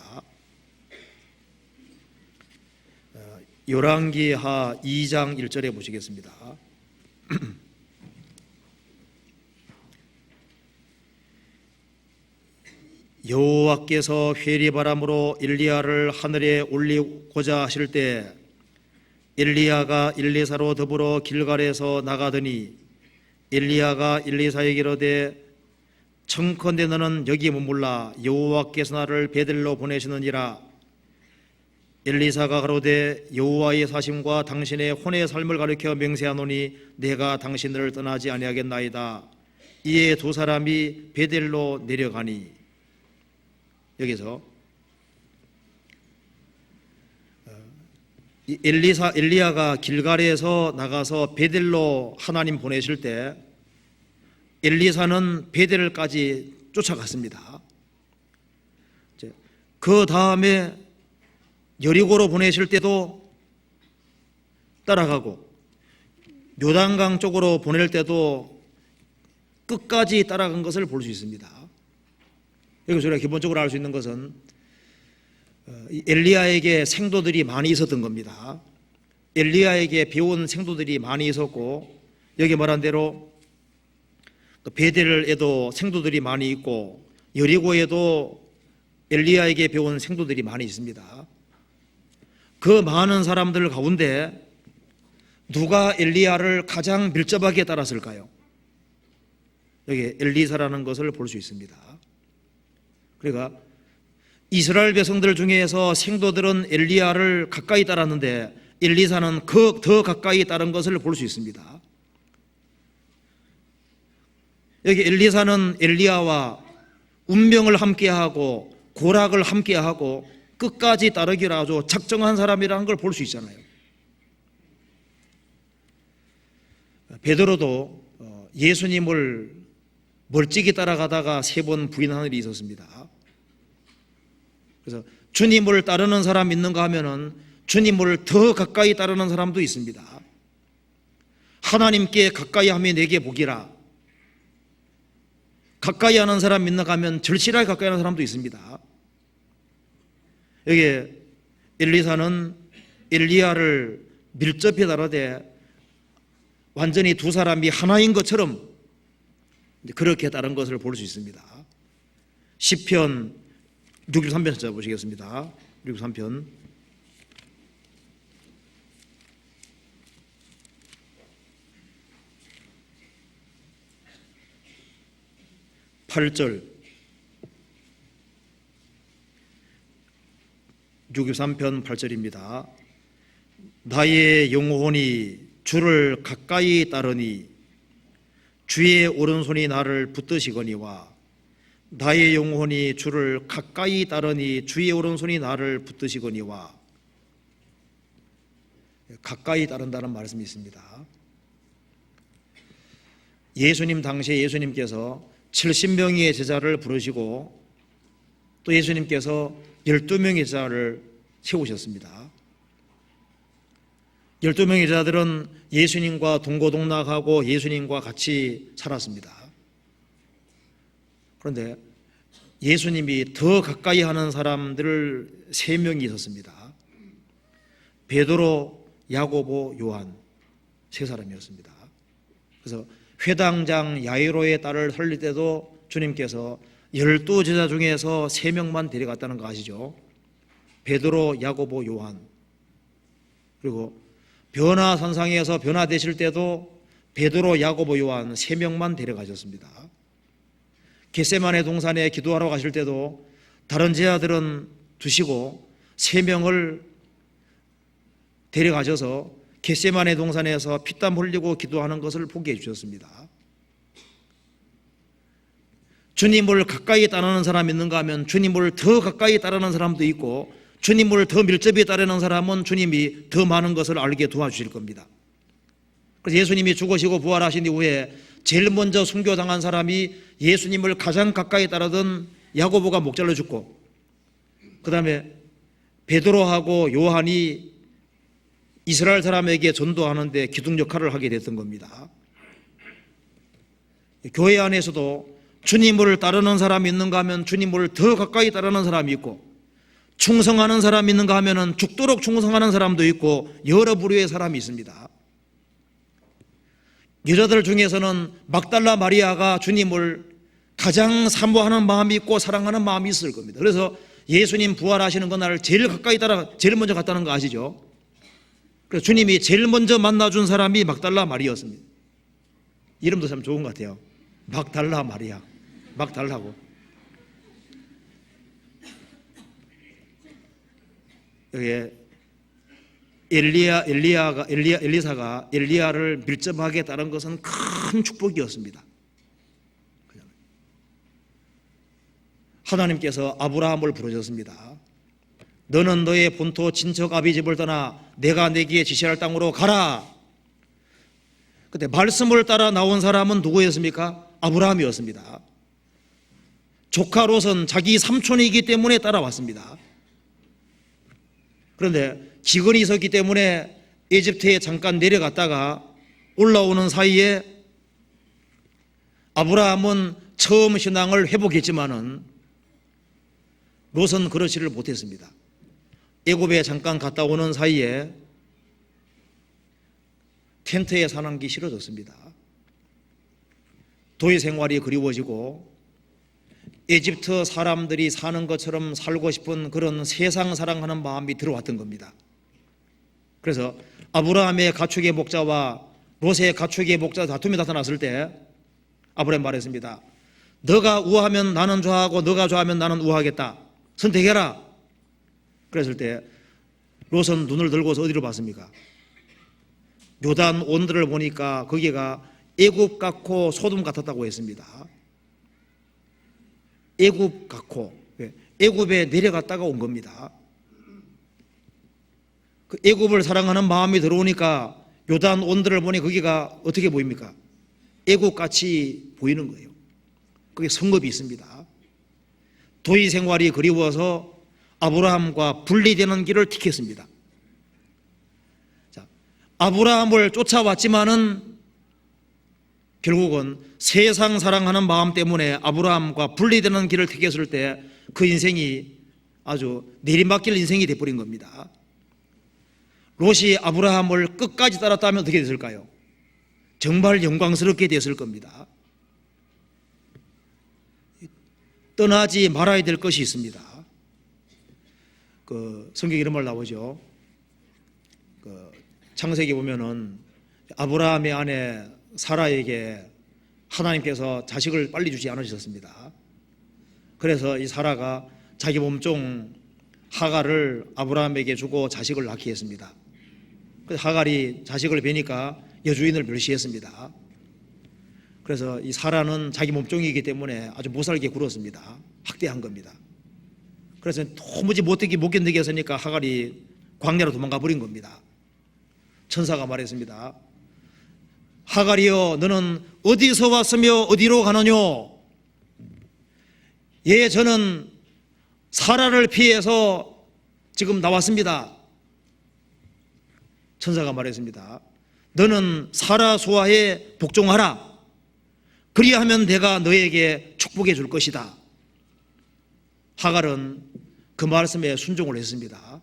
A: 열왕기하 2장 1절에 보시겠습니다. 여호와께서 회리바람으로 엘리야를 하늘에 올리고자 하실 때 엘리야가 엘리사로 더불어 길갈에서 나가더니 엘리야가 엘리사에게 이르되 청컨대 너는 여기 머물라 여호와께서 나를 베델로 보내시느니라. 엘리사가 가로되 여호와의 사심과 당신의 혼의 삶을 가리켜 맹세하노니 내가 당신을 떠나지 아니하겠나이다. 이에 두 사람이 베델로 내려가니. 여기서 엘리야가 길갈에서 나가서 베델로 하나님 보내실 때 엘리사는 베델까지 쫓아갔습니다. 그 다음에 여리고로 보내실 때도 따라가고 요단강 쪽으로 보낼 때도 끝까지 따라간 것을 볼 수 있습니다. 여기서 우리가 기본적으로 알 수 있는 것은 엘리야에게 생도들이 많이 있었던 겁니다. 엘리야에게 배운 생도들이 많이 있었고, 여기 말한 대로 베델에도 생도들이 많이 있고 여리고에도 엘리야에게 배운 생도들이 많이 있습니다. 그 많은 사람들 가운데 누가 엘리야를 가장 밀접하게 따랐을까요? 여기 엘리사라는 것을 볼 수 있습니다. 그러니까 이스라엘 백성들 중에서 생도들은 엘리야를 가까이 따랐는데 엘리사는 더 가까이 따른 것을 볼 수 있습니다. 여기 엘리사는 엘리야와 운명을 함께하고 고락을 함께하고 끝까지 따르기로 아주 작정한 사람이라는 걸 볼 수 있잖아요. 베드로도 예수님을 멀찍이 따라가다가 3번 부인한 일이 있었습니다. 그래서 주님을 따르는 사람 있는가 하면은 주님을 더 가까이 따르는 사람도 있습니다. 하나님께 가까이 함이 내게 복이라. 가까이 하는 사람 있는가 하면 절실하게 가까이 하는 사람도 있습니다. 여기 엘리사는 엘리야를 밀접히 따르되 완전히 두 사람이 하나인 것처럼 그렇게 따른 것을 볼 수 있습니다. 시편 63편 찾아보시겠습니다. 63편 8절 63편 8절입니다. 나의 영혼이 주를 가까이 따르니 주의 오른손이 나를 붙드시거니와. 나의 영혼이 주를 가까이 따르니 주의 오른손이 나를 붙드시거니와. 가까이 따른다는 말씀이 있습니다. 예수님 당시에 예수님께서 70명의 제자를 부르시고 또 예수님께서 12명의 제자를 세우셨습니다. 12명의 제자들은 예수님과 동고동락하고 예수님과 같이 살았습니다. 그런데 예수님이 더 가까이 하는 사람들 3명이 있었습니다. 베드로, 야고보, 요한 3사람이었습니다. 그래서 회당장 야이로의 딸을 살릴 때도 주님께서 12제자 중에서 3명만 데려갔다는 거 아시죠? 베드로, 야고보, 요한. 그리고 변화산상에서 변화되실 때도 베드로, 야고보, 요한 3명만 데려가셨습니다. 겟세마네 동산에 기도하러 가실 때도 다른 제자들은 두시고 3명을 데려가셔서 겟세마네 동산에서 피땀 흘리고 기도하는 것을 보게 해주셨습니다. 주님을 가까이 따르는 사람이 있는가 하면 주님을 더 가까이 따르는 사람도 있고 주님을 더 밀접히 따르는 사람은 주님이 더 많은 것을 알게 도와주실 겁니다. 그래서 예수님이 죽으시고 부활하신 이후에 제일 먼저 순교당한 사람이 예수님을 가장 가까이 따르던 야고보가 목잘로 죽고, 그 다음에 베드로하고 요한이 이스라엘 사람에게 전도하는데 기둥 역할을 하게 됐던 겁니다. 교회 안에서도 주님을 따르는 사람이 있는가 하면 주님을 더 가까이 따르는 사람이 있고, 충성하는 사람이 있는가 하면 죽도록 충성하는 사람도 있고, 여러 부류의 사람이 있습니다. 여자들 중에서는 막달라 마리아가 주님을 가장 사모하는 마음이 있고 사랑하는 마음이 있을 겁니다. 그래서 예수님 부활하시는 그날 제일 먼저 갔다는 거 아시죠? 그래서 주님이 제일 먼저 만나준 사람이 막달라 마리아였습니다. 이름도 참 좋은 것 같아요. 막달라 마리아. 막 달라고. 여기에 엘리사가 엘리야를 밀접하게 따른 것은 큰 축복이었습니다. 하나님께서 아브라함을 부르셨습니다. 너는 너의 본토 친척 아비 집을 떠나 내가 내게 지시할 땅으로 가라. 그때 말씀을 따라 나온 사람은 누구였습니까? 아브라함이었습니다. 조카 롯은 자기 삼촌이기 때문에 따라왔습니다. 그런데 기근이 있었기 때문에 이집트에 잠깐 내려갔다가 올라오는 사이에 아브라함은 처음 신앙을 회복했지만은 롯은 그러지를 못했습니다. 애굽에 잠깐 갔다 오는 사이에 텐트에 사는 게 싫어졌습니다. 도시 생활이 그리워지고 이집트 사람들이 사는 것처럼 살고 싶은 그런 세상 사랑하는 마음이 들어왔던 겁니다. 그래서 아브라함의 가축의 목자와 롯의 가축의 목자 다툼이 나타났을 때 아브라함 말했습니다. 너가 우하면 나는 좌하고 너가 좌하면 나는 우하겠다. 선택해라. 그랬을 때 롯은 눈을 들고서 어디로 봤습니까? 요단 온들을 보니까 거기가 애굽 같고 소돔 같았다고 했습니다. 애굽 같고 애굽에 내려갔다가 온 겁니다. 그 애굽을 사랑하는 마음이 들어오니까 요단 온들을 보니 거기가 어떻게 보입니까? 애굽같이 보이는 거예요. 거기 성읍이 있습니다. 도시 생활이 그리워서 아브라함과 분리되는 길을 택했습니다. 자, 아브라함을 쫓아왔지만은 결국은 세상 사랑하는 마음 때문에 아브라함과 분리되는 길을 택했을 때 그 인생이 아주 내리막길 인생이 되어버린 겁니다. 롯이 아브라함을 끝까지 따랐다면 어떻게 됐을까요? 정말 영광스럽게 됐을 겁니다. 떠나지 말아야 될 것이 있습니다. 성경에 이런 말 나오죠. 창세기 보면은 아브라함의 아내 사라에게 하나님께서 자식을 빨리 주지 않으셨습니다. 그래서 이 사라가 자기 몸종 하갈을 아브라함에게 주고 자식을 낳게 했습니다. 그래서 하갈이 자식을 뵈니까 여주인을 멸시했습니다. 그래서 이 사라는 자기 몸종이기 때문에 아주 못살게 굴었습니다. 학대한 겁니다. 그래서 도무지 못 견디게 했으니까 하갈이 광야로 도망가 버린 겁니다. 천사가 말했습니다. 하갈이여, 너는 어디서 왔으며 어디로 가느뇨? 예, 저는 사라를 피해서 지금 나왔습니다. 천사가 말했습니다. 너는 사라 소아에 복종하라. 그리하면 내가 너에게 축복해 줄 것이다. 하갈은 그 말씀에 순종을 했습니다.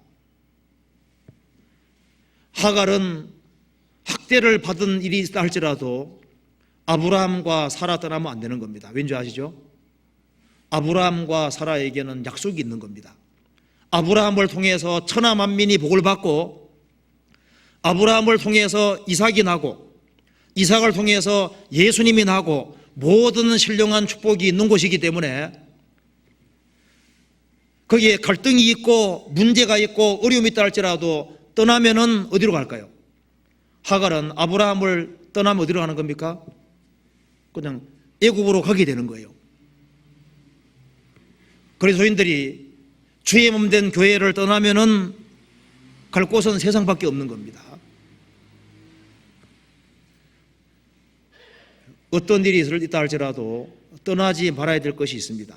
A: 하갈은 학대를 받은 일이 있다 할지라도 아브라함과 사라 떠나면 안 되는 겁니다. 왠지 아시죠? 아브라함과 사라에게는 약속이 있는 겁니다. 아브라함을 통해서 천하 만민이 복을 받고 아브라함을 통해서 이삭이 나고 이삭을 통해서 예수님이 나고 모든 신령한 축복이 있는 곳이기 때문에 거기에 갈등이 있고 문제가 있고 어려움이 있다 할지라도 떠나면은 어디로 갈까요? 하갈은 아브라함을 떠나면 어디로 가는 겁니까? 그냥 애굽으로 가게 되는 거예요. 그리스도인들이 주의 몸된 교회를 떠나면은 갈 곳은 세상밖에 없는 겁니다. 어떤 일이 있다 할지라도 떠나지 말아야 될 것이 있습니다.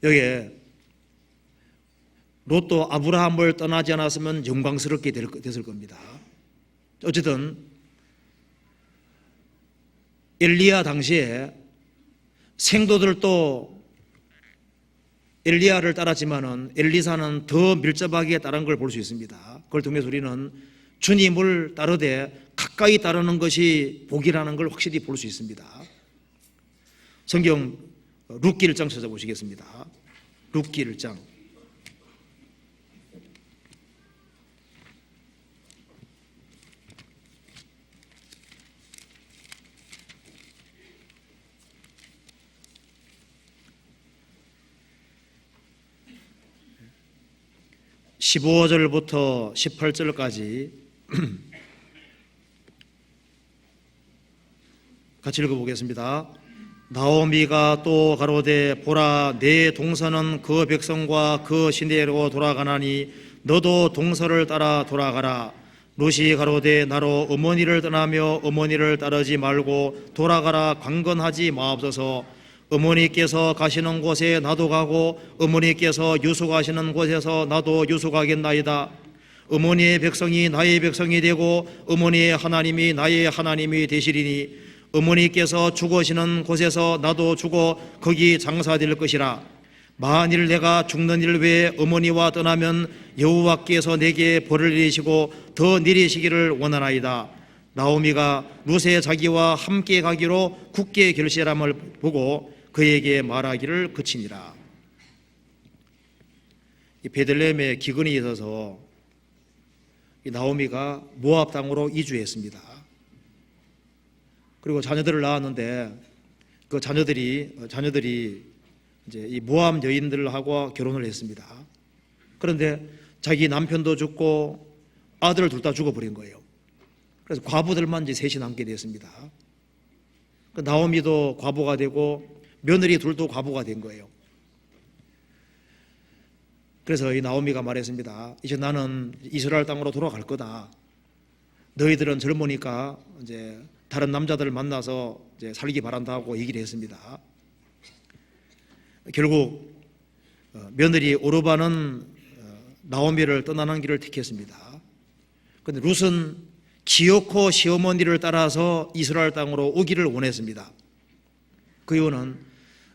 A: 여기에 롯도 아브라함을 떠나지 않았으면 영광스럽게 됐을 겁니다. 어쨌든 엘리야 당시에 생도들도 엘리야를 따랐지만은 엘리사는 더 밀접하게 따른 걸 볼 수 있습니다. 그걸 통해서 우리는 주님을 따르되 가까이 따르는 것이 복이라는 걸 확실히 볼 수 있습니다. 성경 룻기 1장 찾아보시겠습니다. 룻기 1장. 15절부터 18절까지 같이 읽어보겠습니다. 나오미가 또 가로되 보라 내 동서는 그 백성과 그 시내로 돌아가나니 너도 동서를 따라 돌아가라. 룻이 가로되 나로 어머니를 떠나며 어머니를 따르지 말고 돌아가라 강건하지 마옵소서. 어머니께서 가시는 곳에 나도 가고 어머니께서 유숙하시는 곳에서 나도 유숙하겠나이다. 어머니의 백성이 나의 백성이 되고 어머니의 하나님이 나의 하나님이 되시리니 어머니께서 죽으시는 곳에서 나도 죽어 거기 장사될 것이라. 만일 내가 죽는 일 외에 어머니와 떠나면 여호와께서 내게 벌을 내리시고 더 내리시기를 원하나이다. 나오미가 룻의 자기와 함께 가기로 굳게 결심함을 보고 그에게 말하기를 그치니라. 이 베들레헴에 기근이 있어서 이 나오미가 모압 땅으로 이주했습니다. 그리고 자녀들을 낳았는데 그 자녀들이 이제 이 모압 여인들하고 결혼을 했습니다. 그런데 자기 남편도 죽고 아들을 둘 다 죽어버린 거예요. 그래서 과부들만 이제 셋이 남게 됐습니다. 그 나오미도 과부가 되고 며느리 둘도 과부가 된 거예요. 그래서 이 나오미가 말했습니다. 이제 나는 이스라엘 땅으로 돌아갈 거다. 너희들은 젊으니까 이제 다른 남자들을 만나서 이제 살기 바란다고 얘기를 했습니다. 결국 며느리 오르바는 나오미를 떠나는 길을 택했습니다. 그런데 룻은 기어코 시어머니를 따라서 이스라엘 땅으로 오기를 원했습니다. 그 이유는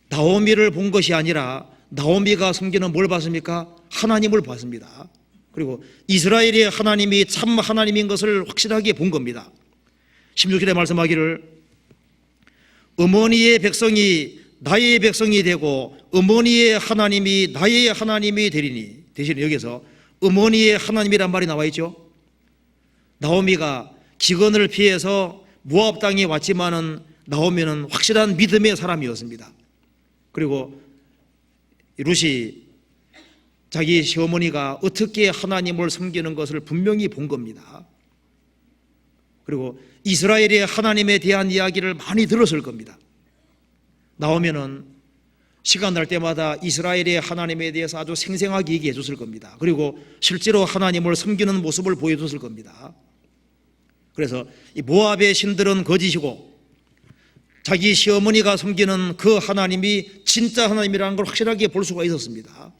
A: 나오미를 본 것이 아니라 나오미가 섬기는 뭘 봤습니까? 하나님을 봤습니다. 그리고 이스라엘의 하나님이 참 하나님인 것을 확실하게 본 겁니다. 16절에 말씀하기를 어머니의 백성이 나의 백성이 되고 어머니의 하나님이 나의 하나님이 되리니. 대신 여기서 어머니의 하나님이란 말이 나와 있죠. 나오미가 기근을 피해서 모압 땅에 왔지만은 나오미는 확실한 믿음의 사람이었습니다. 그리고 룻이 자기 시어머니가 어떻게 하나님을 섬기는 것을 분명히 본 겁니다. 그리고 이스라엘의 하나님에 대한 이야기를 많이 들었을 겁니다. 나오면은 시간 날 때마다 이스라엘의 하나님에 대해서 아주 생생하게 얘기해 줬을 겁니다. 그리고 실제로 하나님을 섬기는 모습을 보여줬을 겁니다. 그래서 이 모압의 신들은 거짓이고 자기 시어머니가 섬기는 그 하나님이 진짜 하나님이라는 걸 확실하게 볼 수가 있었습니다.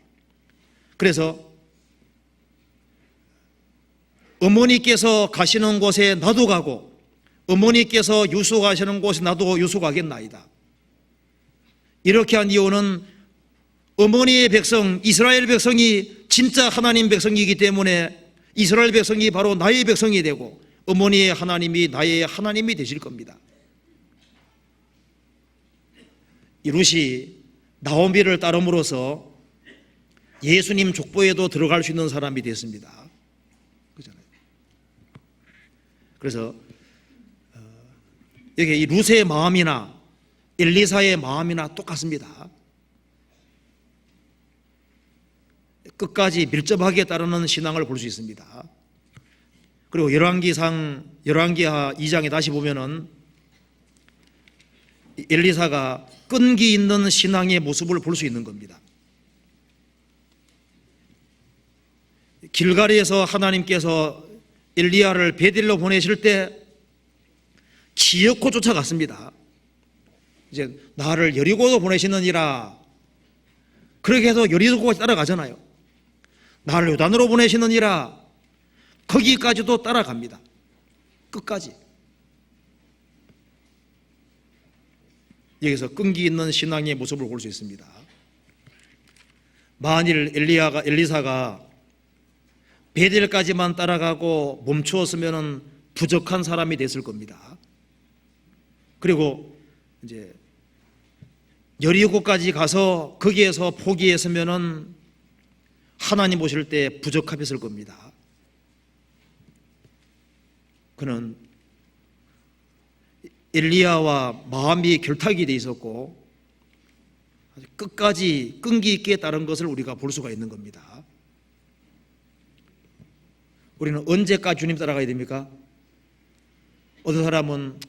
A: 그래서 어머니께서 가시는 곳에 나도 가고 어머니께서 유숙하시는 곳에 나도 유숙하겠나이다. 이렇게 한 이유는 어머니의 백성 이스라엘 백성이 진짜 하나님 백성이기 때문에 이스라엘 백성이 바로 나의 백성이 되고 어머니의 하나님이 나의 하나님이 되실 겁니다. 이 룻이 나오미를 따름으로써 예수님 족보에도 들어갈 수 있는 사람이 됐습니다. 그렇잖아요. 그래서 여기 이 룻의 마음이나 엘리사의 마음이나 똑같습니다. 끝까지 밀접하게 따르는 신앙을 볼 수 있습니다. 그리고 열왕기하 2장에 다시 보면은 엘리사가 끈기 있는 신앙의 모습을 볼 수 있는 겁니다. 길갈에서 하나님께서 엘리야를 베델로 보내실 때 기어코 쫓아갔습니다. 이제 나를 여리고로 보내시느니라. 그렇게 해서 여리고까지 따라가잖아요. 나를 요단으로 보내시느니라. 거기까지도 따라갑니다. 끝까지. 여기서 끈기 있는 신앙의 모습을 볼 수 있습니다. 만일 엘리사가 베델까지만 따라가고 멈추었으면 부족한 사람이 됐을 겁니다. 그리고 이제 여리고까지 가서 거기에서 포기했으면 하나님 오실 때 부적합했을 겁니다. 그는 엘리야와 마음이 결탁이 돼 있었고 끝까지 끈기 있게 따른 것을 우리가 볼 수가 있는 겁니다. 우리는 언제까지 주님 따라가야 됩니까? 어떤 사람은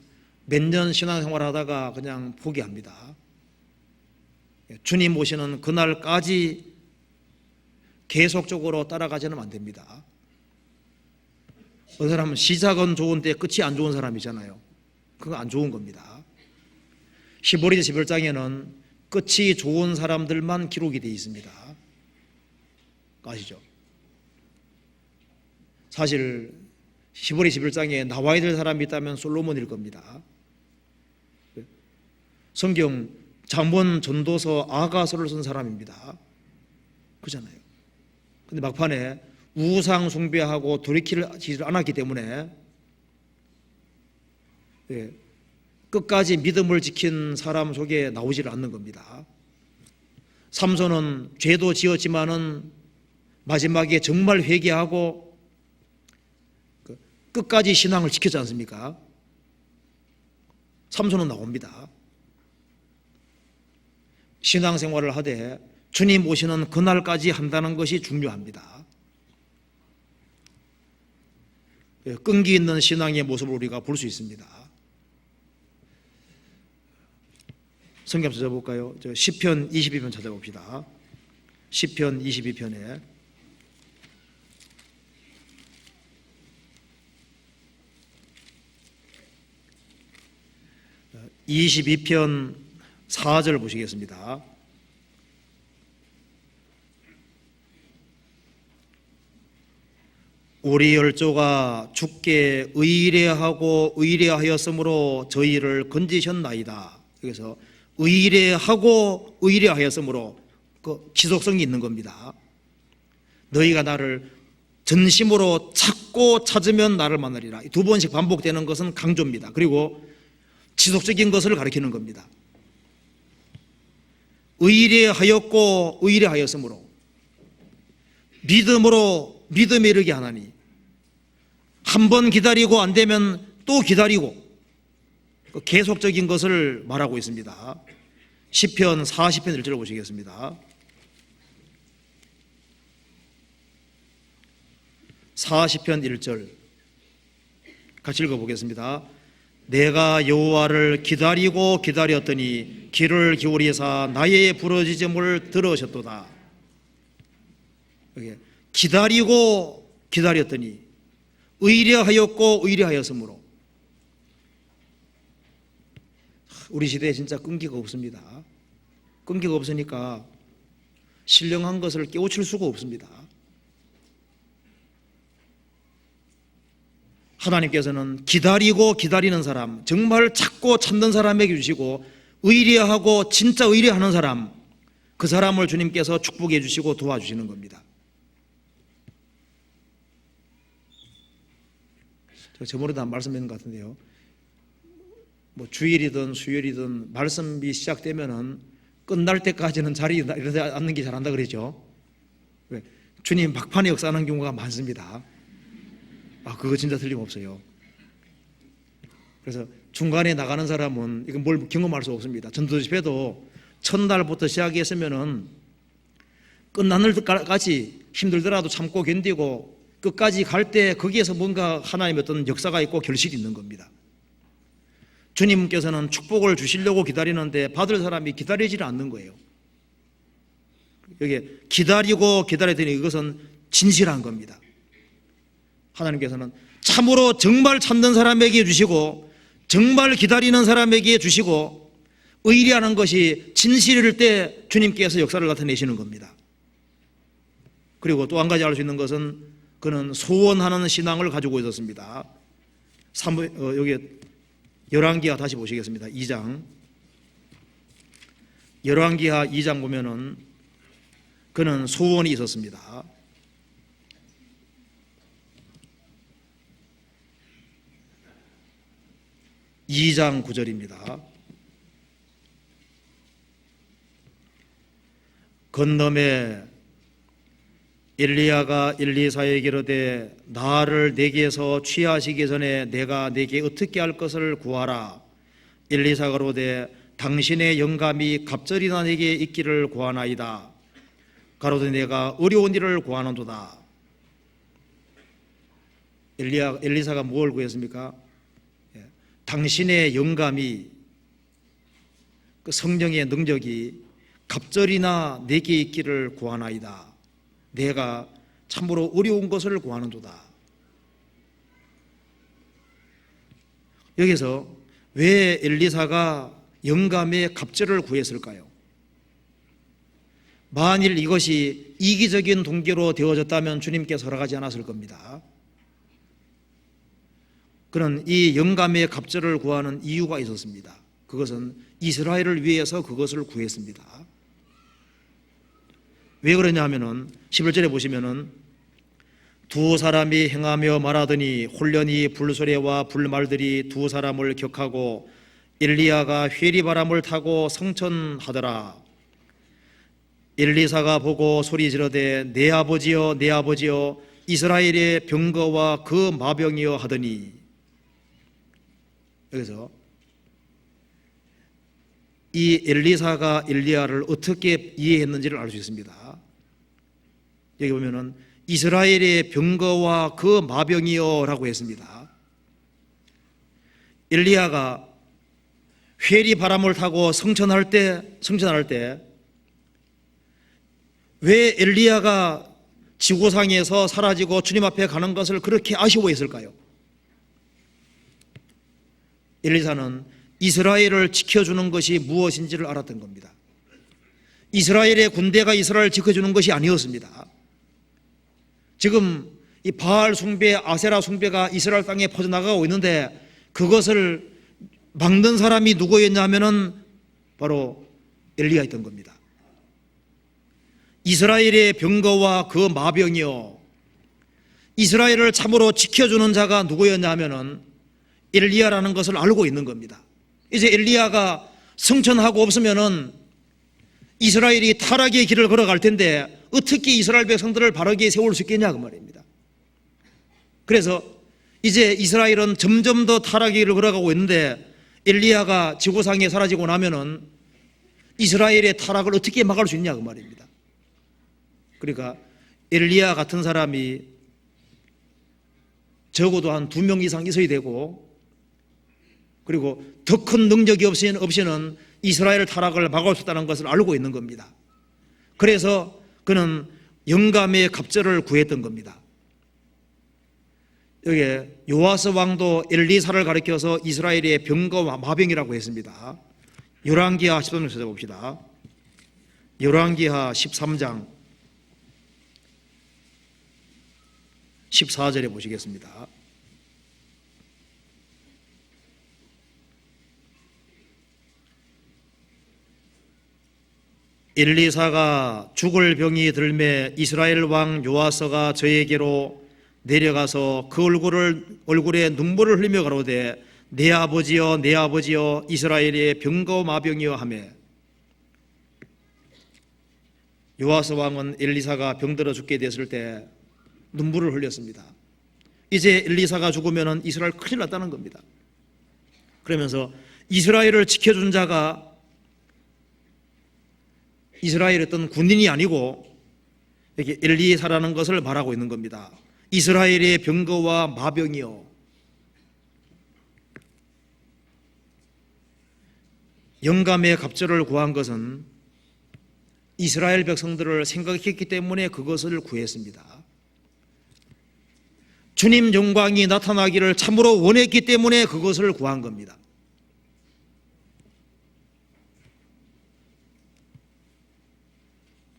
A: 몇 년 신앙생활 하다가 그냥 포기합니다. 주님 모시는 그날까지 계속적으로 따라가지는 안 됩니다. 어떤 사람은 시작은 좋은데 끝이 안 좋은 사람이잖아요. 그거 안 좋은 겁니다. 히브리서 11장에는 끝이 좋은 사람들만 기록이 되어 있습니다. 아시죠? 사실 히브리서 11장에 나와야 될 사람이 있다면 솔로몬일 겁니다. 성경 잠언, 전도서, 아가서를 쓴 사람입니다. 그잖아요. 근데 막판에 우상 숭배하고 돌이키지 않았기 때문에 끝까지 믿음을 지킨 사람 속에 나오지를 않는 겁니다. 삼손은 죄도 지었지만은 마지막에 정말 회개하고 끝까지 신앙을 지켰지 않습니까? 삼손은 나옵니다. 신앙생활을 하되 주님 오시는 그날까지 한다는 것이 중요합니다. 끈기 있는 신앙의 모습을 우리가 볼 수 있습니다. 성경 찾아볼까요? 시편 22편 찾아봅시다. 시편 22편에 22편 4절 보시겠습니다. 우리 열조가 주께 의뢰하고 의뢰하였으므로 저희를 건지셨나이다. 여기서 의뢰하고 의뢰하였으므로 그 지속성이 있는 겁니다. 너희가 나를 전심으로 찾고 찾으면 나를 만나리라. 두 번씩 반복되는 것은 강조입니다. 그리고 지속적인 것을 가리키는 겁니다. 의뢰하였고 의뢰하였으므로 믿음으로 믿음에 이르게 하나니 한 번 기다리고 안 되면 또 기다리고 계속적인 것을 말하고 있습니다. 시편 40편 1절을 보시겠습니다. 40편 1절 같이 읽어보겠습니다. 내가 여호와를 기다리고 기다렸더니 귀를 기울이사 나의 부르짖음을 들으셨도다. 기다리고 기다렸더니 의뢰하였고 의뢰하였으므로 우리 시대에 진짜 끈기가 없습니다. 끈기가 없으니까 신령한 것을 깨우칠 수가 없습니다. 하나님께서는 기다리고 기다리는 사람, 정말 찾고 찾는 사람에게 주시고 의뢰하고 진짜 의뢰하는 사람, 그 사람을 주님께서 축복해 주시고 도와주시는 겁니다. 제가 저번에도 한 말씀드린 것 같은데요, 뭐 주일이든 수요일이든 말씀이 시작되면은 끝날 때까지는 자리에 일어나지 않는 게 잘한다 그러죠. 왜? 주님 막판에 역사하는 경우가 많습니다. 그거 진짜 틀림없어요. 그래서 중간에 나가는 사람은 이건 뭘 경험할 수 없습니다. 전도 집회도 첫날부터 시작했으면은 끝나는 때까지 힘들더라도 참고 견디고 끝까지 갈 때 거기에서 뭔가 하나님의 어떤 역사가 있고 결실이 있는 겁니다. 주님께서는 축복을 주시려고 기다리는데 받을 사람이 기다리지를 않는 거예요. 여기 기다리고 기다렸더니 이것은 진실한 겁니다. 하나님께서는 참으로 정말 찾는 사람에게 주시고 정말 기다리는 사람에게 주시고 의리하는 것이 진실일 때 주님께서 역사를 나타내시는 겁니다. 그리고 또 한 가지 알 수 있는 것은 그는 소원하는 신앙을 가지고 있었습니다. 여기 열왕기하 다시 보시겠습니다. 2장 열왕기하 2장 보면은 그는 소원이 있었습니다. 2장 9절입니다. 건너매 엘리야가 엘리사에게 이르되 나를 내게서 취하시기 전에 내가 내게 어떻게 할 것을 구하라. 엘리사가 가로되 당신의 영감이 갑절이나 내게 있기를 구하나이다. 가로되 내가 어려운 일을 구하는도다. 엘리사가 뭘 구했습니까? 당신의 영감이, 그 성령의 능력이 갑절이나 내게 있기를 구하나이다. 내가 참으로 어려운 것을 구하는도다. 여기서 왜 엘리사가 영감의 갑절을 구했을까요? 만일 이것이 이기적인 동기로 되어졌다면 주님께서 허락하지 않았을 겁니다. 그는 이 영감의 갑절을 구하는 이유가 있었습니다. 그것은 이스라엘을 위해서 그것을 구했습니다. 왜 그러냐면은 11절에 보시면은 두 사람이 행하며 말하더니 홀련히 불수레와 불말들이 두 사람을 격하고 엘리야가 회리바람을 타고 성천하더라. 엘리사가 보고 소리 지르되 내 아버지여 내 아버지여 이스라엘의 병거와 그 마병이여 하더니, 여기서 이 엘리사가 엘리야를 어떻게 이해했는지를 알 수 있습니다. 여기 보면은 이스라엘의 병거와 그 마병이여 라고 했습니다. 엘리야가 회리 바람을 타고 성천할 때 왜 엘리야가 지구상에서 사라지고 주님 앞에 가는 것을 그렇게 아쉬워했을까요? 엘리사는 이스라엘을 지켜주는 것이 무엇인지를 알았던 겁니다. 이스라엘의 군대가 이스라엘을 지켜주는 것이 아니었습니다. 지금 이 바알 숭배, 아세라 숭배가 이스라엘 땅에 퍼져나가고 있는데 그것을 막는 사람이 누구였냐면은 바로 엘리야였던 겁니다. 이스라엘의 병거와 그 마병이요, 이스라엘을 참으로 지켜주는 자가 누구였냐면은 엘리야라는 것을 알고 있는 겁니다. 이제 엘리야가 성천하고 없으면은 이스라엘이 타락의 길을 걸어갈 텐데 어떻게 이스라엘 백성들을 바르게 세울 수 있겠냐 그 말입니다. 그래서 이제 이스라엘은 점점 더 타락의 길을 걸어가고 있는데 엘리야가 지구상에 사라지고 나면은 이스라엘의 타락을 어떻게 막을 수 있냐 그 말입니다. 그러니까 엘리야 같은 사람이 적어도 한 2명 이상 있어야 되고, 그리고 더 큰 능력이 없이는 이스라엘 타락을 막을 수 있다는 것을 알고 있는 겁니다. 그래서 그는 영감의 갑절을 구했던 겁니다. 여기 요아스 왕도 엘리사를 가리켜서 이스라엘의 병거와 마병이라고 했습니다. 열왕기하 13장 찾아봅시다. 열왕기하 13장 14절에 보시겠습니다. 엘리사가 죽을 병이 들매 이스라엘 왕 요아스가 저에게로 내려가서 그 얼굴에 눈물을 흘리며 가로되 내 아버지여 내 아버지여 이스라엘의 병거 마병이여 하매, 요아스 왕은 엘리사가 병들어 죽게 됐을 때 눈물을 흘렸습니다. 이제 엘리사가 죽으면 이스라엘 큰일 났다는 겁니다. 그러면서 이스라엘을 지켜준 자가 이스라엘의 어떤 군인이 아니고 이렇게 엘리사라는 것을 말하고 있는 겁니다. 이스라엘의 병거와 마병이요, 영감의 갑절을 구한 것은 이스라엘 백성들을 생각했기 때문에 그것을 구했습니다. 주님 영광이 나타나기를 참으로 원했기 때문에 그것을 구한 겁니다.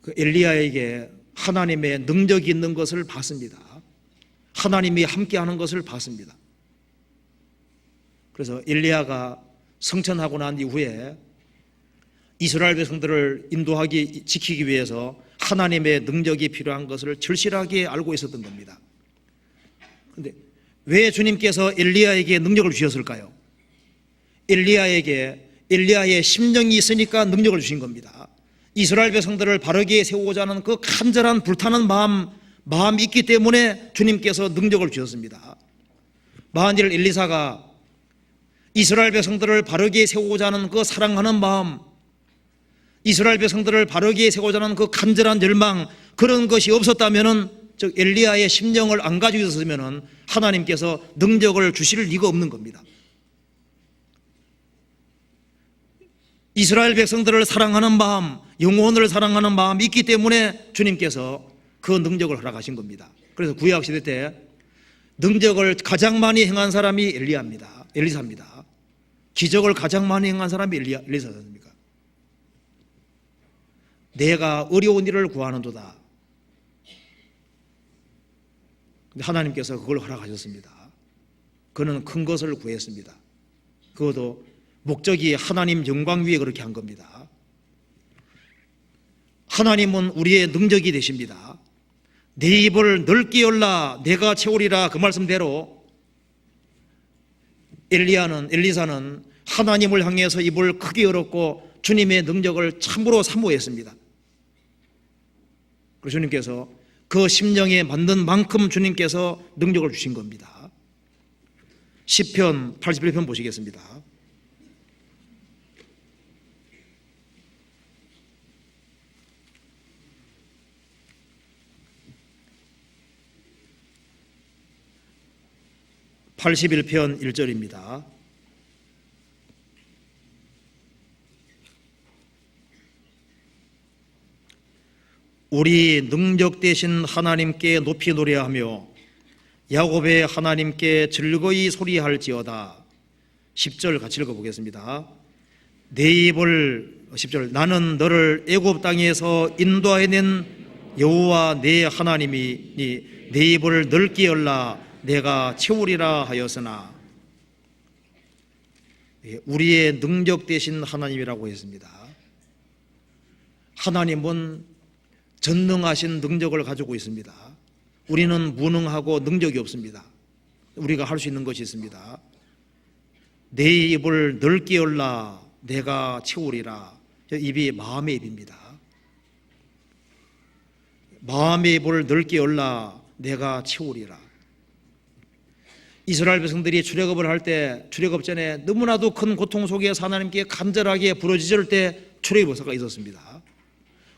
A: 그 엘리야에게 하나님의 능력이 있는 것을 봤습니다. 하나님이 함께하는 것을 봤습니다. 그래서 엘리야가 성천하고 난 이후에 이스라엘 백성들을 인도하기, 지키기 위해서 하나님의 능력이 필요한 것을 절실하게 알고 있었던 겁니다. 그런데 왜 주님께서 엘리야에게 능력을 주셨을까요? 엘리야의 심령이 있으니까 능력을 주신 겁니다. 이스라엘 백성들을 바르게 세우고자 하는 그 간절한 불타는 마음이 있기 때문에 주님께서 능력을 주셨습니다. 만일 엘리사가 이스라엘 백성들을 바르게 세우고자 하는 그 사랑하는 마음, 이스라엘 백성들을 바르게 세우고자 하는 그 간절한 열망, 그런 것이 없었다면은, 즉 엘리야의 심령을 안 가지고 있었으면은 하나님께서 능력을 주실 리가 없는 겁니다. 이스라엘 백성들을 사랑하는 마음, 영혼을 사랑하는 마음이 있기 때문에 주님께서 그 능력을 허락하신 겁니다. 그래서 구약시대 때 능력을 가장 많이 행한 사람이 엘리사입니다. 기적을 가장 많이 행한 사람이 엘리사입니다. 내가 어려운 일을 구하는도다. 하나님께서 그걸 허락하셨습니다. 그는 큰 것을 구했습니다. 그것도 목적이 하나님 영광 위에 그렇게 한 겁니다. 하나님은 우리의 능력이 되십니다. 내 입을 넓게 열라 내가 채우리라, 그 말씀대로 엘리사는 하나님을 향해서 입을 크게 열었고 주님의 능력을 참으로 사모했습니다. 그래서 주님께서 그 심령에 맞는 만큼 주님께서 능력을 주신 겁니다. 시편 81편 보시겠습니다. (81편) 1절입니다. 우리 능력 되신 하나님께 높이 노래하며 야곱의 하나님께 즐거이 소리할지어다. 10절 같이 읽어보겠습니다. 내 입을 10절 나는 너를 애굽 땅에서 인도해낸 여호와 내 하나님이니 내 입을 넓게 열라 내가 채우리라 하였으나, 우리의 능력 되신 하나님이라고 했습니다. 하나님은 전능하신 능력을 가지고 있습니다. 우리는 무능하고 능력이 없습니다. 우리가 할 수 있는 것이 있습니다. 내 입을 넓게 열라 내가 채우리라. 입이 마음의 입입니다. 마음의 입을 넓게 열라 내가 채우리라. 이스라엘 백성들이 출애굽을 할 때 출애굽 전에 너무나도 큰 고통 속에서 하나님께 간절하게 부르짖을 때 출애굽 역사가 있었습니다.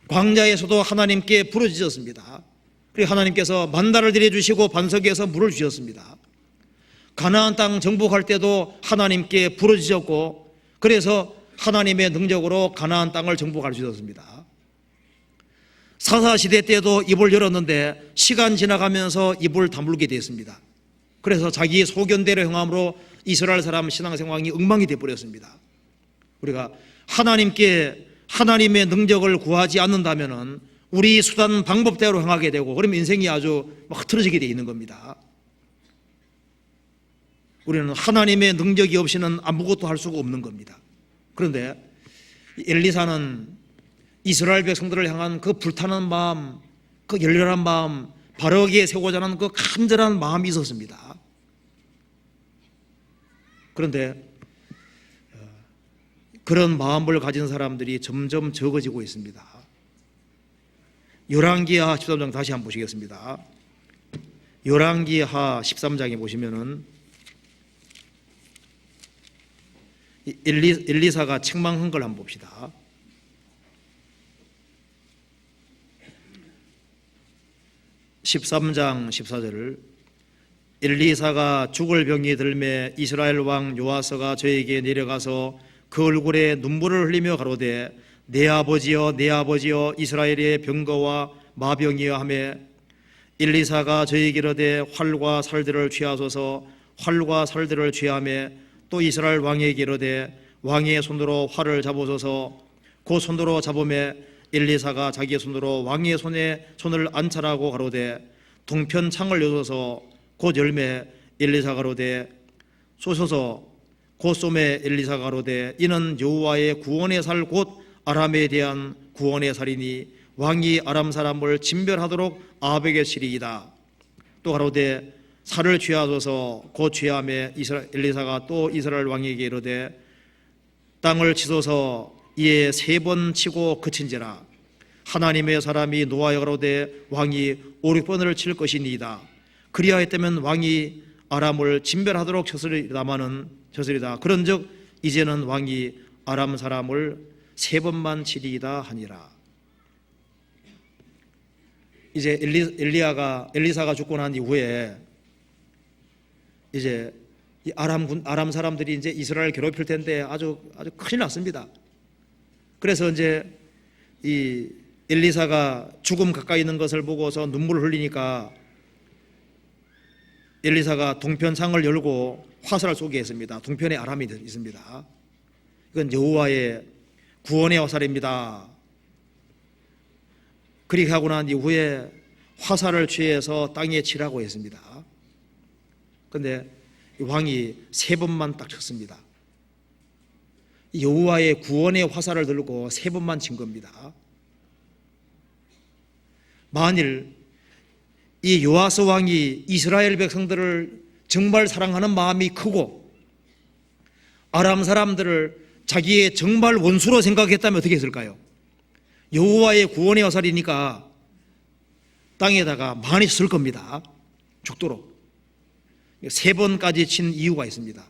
A: 광야에서도 하나님께 부르짖었습니다. 그리고 하나님께서 만나를 내려주시고 반석에서 물을 주셨습니다. 가나안 땅 정복할 때도 하나님께 부르짖었고, 그래서 하나님의 능력으로 가나안 땅을 정복할 수 있었습니다. 사사시대 때도 입을 열었는데 시간 지나가면서 입을 다물게 됐습니다. 그래서 자기 소견대로 행함으로 이스라엘 사람 신앙생활이 엉망이 되어버렸습니다. 우리가 하나님의 능력을 구하지 않는다면 우리 수단 방법대로 행하게 되고, 그러면 인생이 아주 흐트러지게 되어 있는 겁니다. 우리는 하나님의 능력이 없이는 아무것도 할 수가 없는 겁니다. 그런데 엘리사는 이스라엘 백성들을 향한 그 불타는 마음, 그 열렬한 마음, 바르게 세우고자 하는 그 간절한 마음이 있었습니다. 그런데 그런 마음을 가진 사람들이 점점 적어지고 있습니다. 열왕기하 13장 다시 한번 보시겠습니다. 열왕기하 13장에 보시면은 엘리사가 책망한 걸 한번 봅시다. 13장 14절을 엘리사가 죽을 병이 들매 이스라엘 왕 요아스가 저에게 내려가서 그 얼굴에 눈물을 흘리며 가로되 내 아버지여 내 아버지여 이스라엘의 병거와 마병이여 하매 엘리사가 저에게 이르되 활과 살들을 취하소서 활과 살들을 취하매 또 이스라엘 왕에게 이르되 왕의 손으로 활을 잡으소서. 그 손으로 잡음에 엘리사가 자기 손으로 왕의 손에 손을 안찰하고 가로되 동편 창을 여소서. 곧 열매 엘리사가 가로되 쏘소서. 곧 쏘매 엘리사가 가로되 이는 여호와의 구원의 살 곧 아람에 대한 구원의 살이니 왕이 아람 사람을 진멸하도록 아합에게 치리이다. 또 가로되 살을 취하소서. 곧 취하매 엘리사가 또 이스라엘 왕에게 이르되 땅을 치소서. 이에 3번 치고 그친지라. 하나님의 사람이 노하여 가로되 왕이 5, 6번을 칠 것이니이다. 그리하였다면 왕이 아람을 진멸하도록 쳤으리다. 그런즉 이제는 왕이 아람 사람을 3번만 치리이다 하니라. 이제 엘리사가 죽고 난 이후에 이제 이 아람 사람들이 이제 이스라엘 괴롭힐 텐데 아주 큰일 났습니다. 그래서 이제 이 엘리사가 죽음 가까이 있는 것을 보고서 눈물을 흘리니까 엘리사가 동편창을 열고 화살을 쏘게 했습니다. 동편에 아람이 있습니다. 이건 여호와의 구원의 화살입니다. 그렇게 하고 난 이후에 화살을 취해서 땅에 치라고 했습니다. 그런데 왕이 3번만 딱 쳤습니다. 여호와의 구원의 화살을 들고 3번만 친 겁니다. 만일 이 요아스 왕이 이스라엘 백성들을 정말 사랑하는 마음이 크고 아람 사람들을 자기의 정말 원수로 생각했다면 어떻게 했을까요? 여호와의 구원의 화살이니까 땅에다가 많이 쓸 겁니다. 죽도록. 3번까지 친 이유가 있습니다.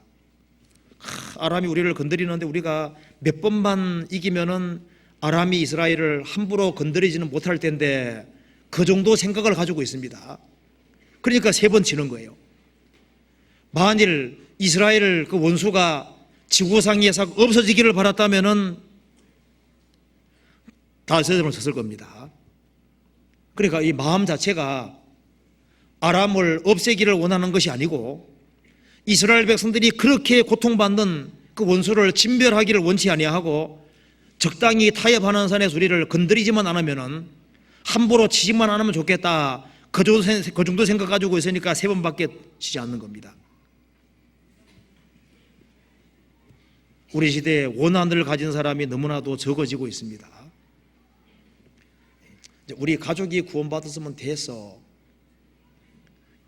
A: 아람이 우리를 건드리는데 우리가 몇 번만 이기면은 아람이 이스라엘을 함부로 건드리지는 못할 텐데 그 정도 생각을 가지고 있습니다. 그러니까 3번 치는 거예요. 만일 이스라엘 그 원수가 지구상에서 없어지기를 바랐다면은 다 3번을 쳤을 겁니다. 그러니까 이 마음 자체가 아람을 없애기를 원하는 것이 아니고 이스라엘 백성들이 그렇게 고통받는 그 원수를 진멸하기를 원치 아니하고 적당히 타협하는 선의 수리를 건드리지만 않으면은 함부로 치지만 않으면 좋겠다. 그 정도 생각 가지고 있으니까 3번밖에 치지 않는 겁니다. 우리 시대에 원한을 가진 사람이 너무나도 적어지고 있습니다. 우리 가족이 구원받았으면 됐어.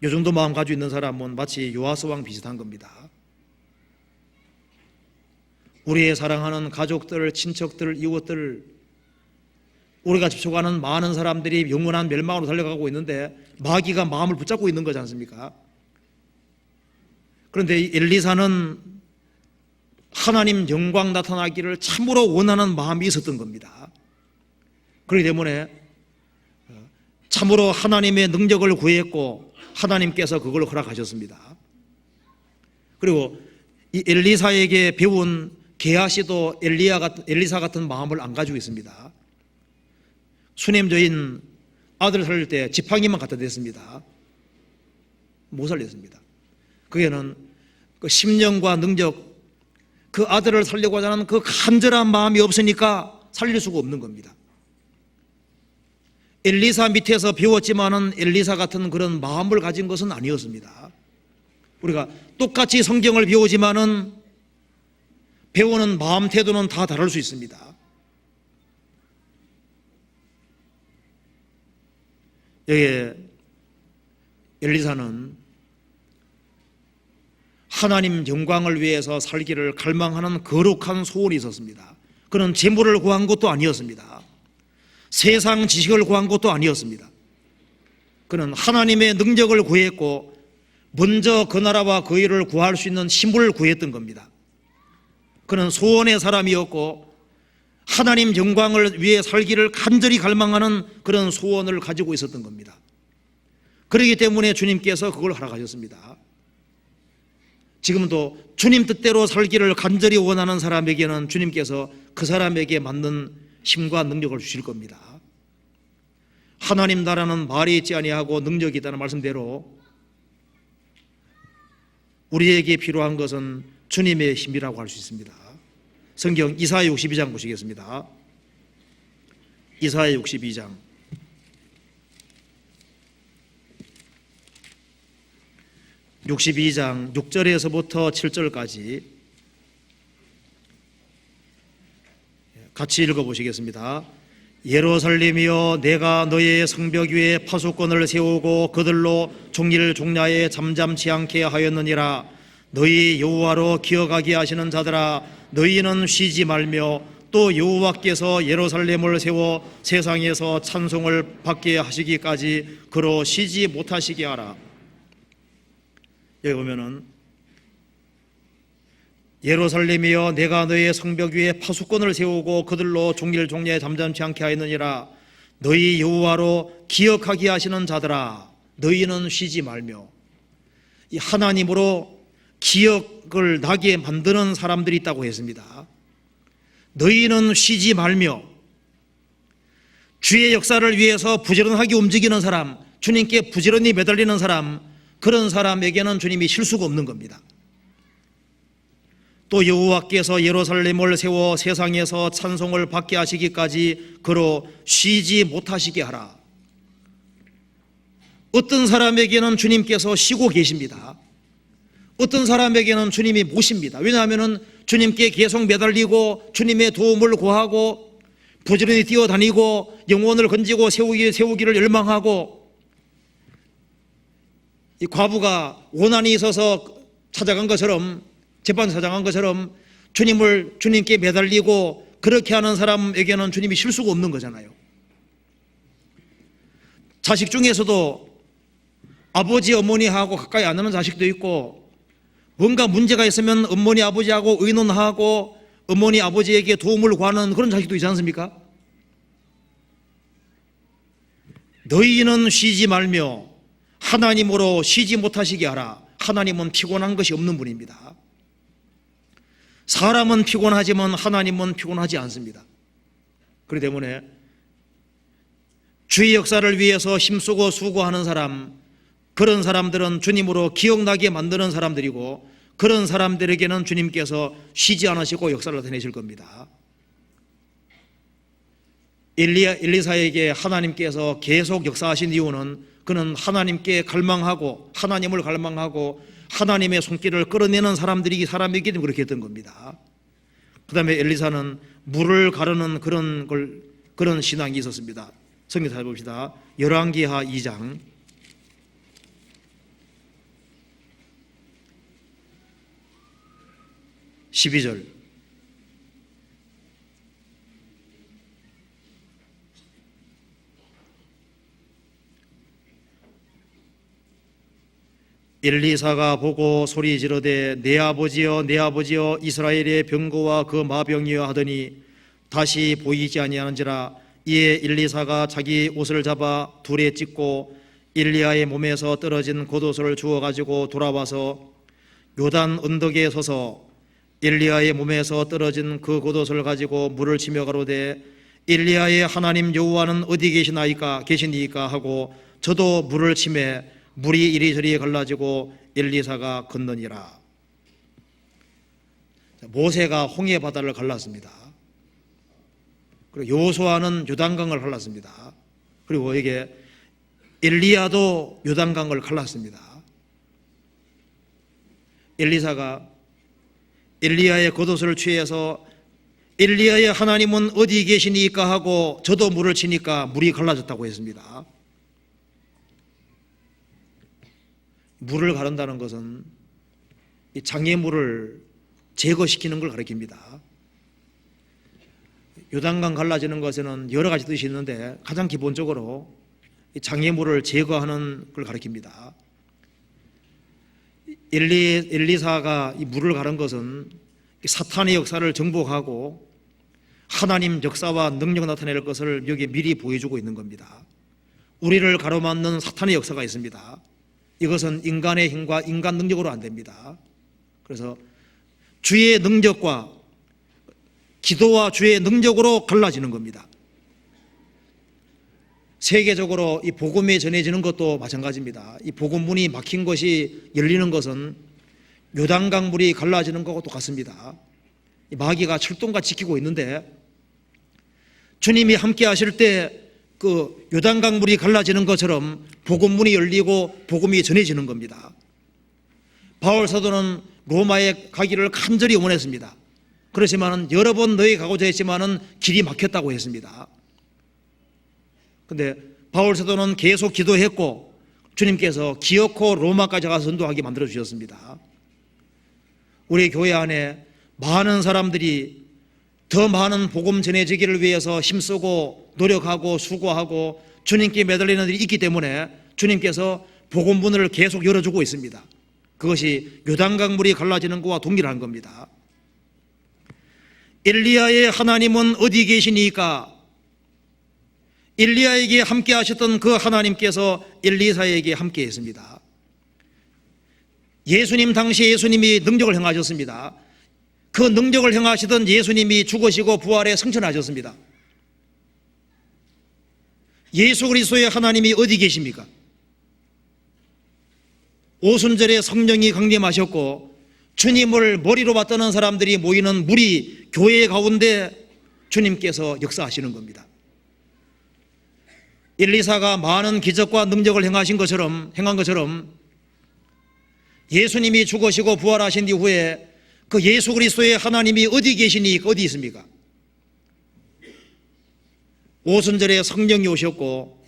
A: 이 정도 마음 가지고 있는 사람은 마치 요아스 왕 비슷한 겁니다. 우리의 사랑하는 가족들, 친척들, 이웃들, 우리가 접촉하는 많은 사람들이 영원한 멸망으로 달려가고 있는데 마귀가 마음을 붙잡고 있는 거지 않습니까? 그런데 이 엘리사는 하나님 영광 나타나기를 참으로 원하는 마음이 있었던 겁니다. 그렇기 때문에 참으로 하나님의 능력을 구했고 하나님께서 그걸 허락하셨습니다. 그리고 이 엘리사에게 배운 게하시도 엘리사 같은 마음을 안 가지고 있습니다. 수냄저인 아들 살릴 때 지팡이만 갖다 댔습니다. 못 살렸습니다. 그게는 그 심령과 능력, 그 아들을 살려고자 하는 그 간절한 마음이 없으니까 살릴 수가 없는 겁니다. 엘리사 밑에서 배웠지만은 엘리사 같은 그런 마음을 가진 것은 아니었습니다. 우리가 똑같이 성경을 배우지만은 배우는 마음 태도는 다 다를 수 있습니다. 여기에 엘리사는 하나님 영광을 위해서 살기를 갈망하는 거룩한 소원이 있었습니다. 그는 재물을 구한 것도 아니었습니다. 세상 지식을 구한 것도 아니었습니다. 그는 하나님의 능력을 구했고 먼저 그 나라와 그 일을 구할 수 있는 힘을 구했던 겁니다. 그는 소원의 사람이었고 하나님 영광을 위해 살기를 간절히 갈망하는 그런 소원을 가지고 있었던 겁니다. 그렇기 때문에 주님께서 그걸 허락하셨습니다. 지금도 주님 뜻대로 살기를 간절히 원하는 사람에게는 주님께서 그 사람에게 맞는 힘과 능력을 주실 겁니다. 하나님 나라는 말이 있지 아니하고 능력이 있다는 말씀대로 우리에게 필요한 것은 주님의 힘이라고 할 수 있습니다. 성경 이사야 62장 보시겠습니다. 이사야 62장 6절에서부터 7절까지 같이 읽어보시겠습니다. 예루살렘이여, 내가 너의 성벽 위에 파수꾼을 세우고 그들로 종일 종야에 잠잠치 않게 하였느니라. 너희 여호와로 기억하게 하시는 자들아, 너희는 쉬지 말며 또 여호와께서 예루살렘을 세워 세상에서 찬송을 받게 하시기까지 그로 쉬지 못하시게 하라. 여기 보면은 예루살렘이여, 내가 너의 성벽 위에 파수꾼을 세우고 그들로 종일 종야에 잠잠치 않게 하였느니라. 너희 여호와로 기억하게 하시는 자들아, 너희는 쉬지 말며. 이 하나님으로 기억을 나게 만드는 사람들이 있다고 했습니다. 너희는 쉬지 말며, 주의 역사를 위해서 부지런하게 움직이는 사람, 주님께 부지런히 매달리는 사람, 그런 사람에게는 주님이 쉴 수가 없는 겁니다. 또 여호와께서 예루살렘을 세워 세상에서 찬송을 받게 하시기까지 그로 쉬지 못하시게 하라. 어떤 사람에게는 주님께서 쉬고 계십니다. 어떤 사람에게는 주님이 못 쉽니다. 왜냐하면 주님께 계속 매달리고 주님의 도움을 구하고 부지런히 뛰어다니고 영혼을 건지고 세우기를 열망하고, 이 과부가 원한이 있어서 찾아간 것처럼, 재판 찾아간 것처럼 주님께 매달리고 그렇게 하는 사람에게는 주님이 쉴 수가 없는 거잖아요. 자식 중에서도 아버지 어머니하고 가까이 안 하는 자식도 있고, 뭔가 문제가 있으면 어머니 아버지하고 의논하고 어머니 아버지에게 도움을 구하는 그런 자식도 있지 않습니까? 너희는 쉬지 말며 하나님으로 쉬지 못하시게 하라. 하나님은 피곤한 것이 없는 분입니다. 사람은 피곤하지만 하나님은 피곤하지 않습니다. 그렇기 때문에 주의 역사를 위해서 힘쓰고 수고하는 사람, 그런 사람들은 주님으로 기억나게 만드는 사람들이고, 그런 사람들에게는 주님께서 쉬지 않으시고 역사를 나타내실 겁니다. 엘리사에게 하나님께서 계속 역사하신 이유는 그는 하나님께 갈망하고 하나님을 갈망하고 하나님의 손길을 끌어내는 사람이기 때문에 그렇게 했던 겁니다. 그 다음에 엘리사는 물을 가르는 그런 신앙이 있었습니다. 성경 찾아봅시다. 열왕기하 2장 12절. 엘리사가 보고 소리 지르되 내 아버지여 내 아버지여 이스라엘의 병거와 그 마병이여 하더니 다시 보이지 아니하는지라. 이에 엘리사가 자기 옷을 잡아 둘에 찢고 엘리야의 몸에서 떨어진 겉옷을 주워 가지고 돌아와서 요단 언덕에 서서 엘리야의 몸에서 떨어진 그 겉옷을 가지고 물을 치며 가로되 엘리야의 하나님 여호와는 어디 계시니이까 하고 저도 물을 치매 물이 이리저리 갈라지고 엘리사가 건너니라. 모세가 홍해 바다를 갈랐습니다. 그리고 여호수아는 요단강을 갈랐습니다. 그리고 이게 엘리야도 요단강을 갈랐습니다. 엘리사가 엘리야의 겉옷을 취해서 엘리야의 하나님은 어디 계시니까 하고 저도 물을 치니까 물이 갈라졌다고 했습니다. 물을 가른다는 것은 장애물을 제거시키는 걸 가리킵니다. 요단강 갈라지는 것에는 여러 가지 뜻이 있는데 가장 기본적으로 장애물을 제거하는 걸 가리킵니다. 엘리사가 이 물을 가른 것은 사탄의 역사를 정복하고 하나님 역사와 능력 나타낼 것을 여기에 미리 보여주고 있는 겁니다. 우리를 가로막는 사탄의 역사가 있습니다. 이것은 인간의 힘과 인간 능력으로 안 됩니다. 그래서 주의 능력과 기도와 주의 능력으로 갈라지는 겁니다. 세계적으로 이 복음이 전해지는 것도 마찬가지입니다. 이 복음문이 막힌 것이 열리는 것은 요단강 물이 갈라지는 것과 똑같습니다. 이 마귀가 철동과 지키고 있는데 주님이 함께 하실 때 그 요단강 물이 갈라지는 것처럼 복음문이 열리고 복음이 전해지는 겁니다. 바울 사도는 로마에 가기를 간절히 원했습니다. 그렇지만 여러 번 너희 가고자 했지만은 길이 막혔다고 했습니다. 근데 바울 사도는 계속 기도했고 주님께서 기어코 로마까지 가서 전도하게 만들어 주셨습니다. 우리 교회 안에 많은 사람들이 더 많은 복음 전해지기를 위해서 힘쓰고 노력하고 수고하고 주님께 매달리는 일이 있기 때문에 주님께서 복음문을 계속 열어주고 있습니다. 그것이 요단강 물이 갈라지는 것과 동일한 겁니다. 엘리야의 하나님은 어디 계시니까? 엘리야에게 함께 하셨던 그 하나님께서 엘리사에게 함께 했습니다. 예수님 당시에 예수님이 능력을 행하셨습니다. 그 능력을 행하시던 예수님이 죽으시고 부활에 승천하셨습니다. 예수 그리스도의 하나님이 어디 계십니까? 오순절에 성령이 강림하셨고 주님을 머리로 받드는 사람들이 모이는 무리 교회 가운데 주님께서 역사하시는 겁니다. 엘리사가 많은 기적과 능력을 행한 것처럼 예수님이 죽으시고 부활하신 이후에 그 예수 그리스도의 하나님이 어디 계시니 어디 있습니까? 오순절에 성령이 오셨고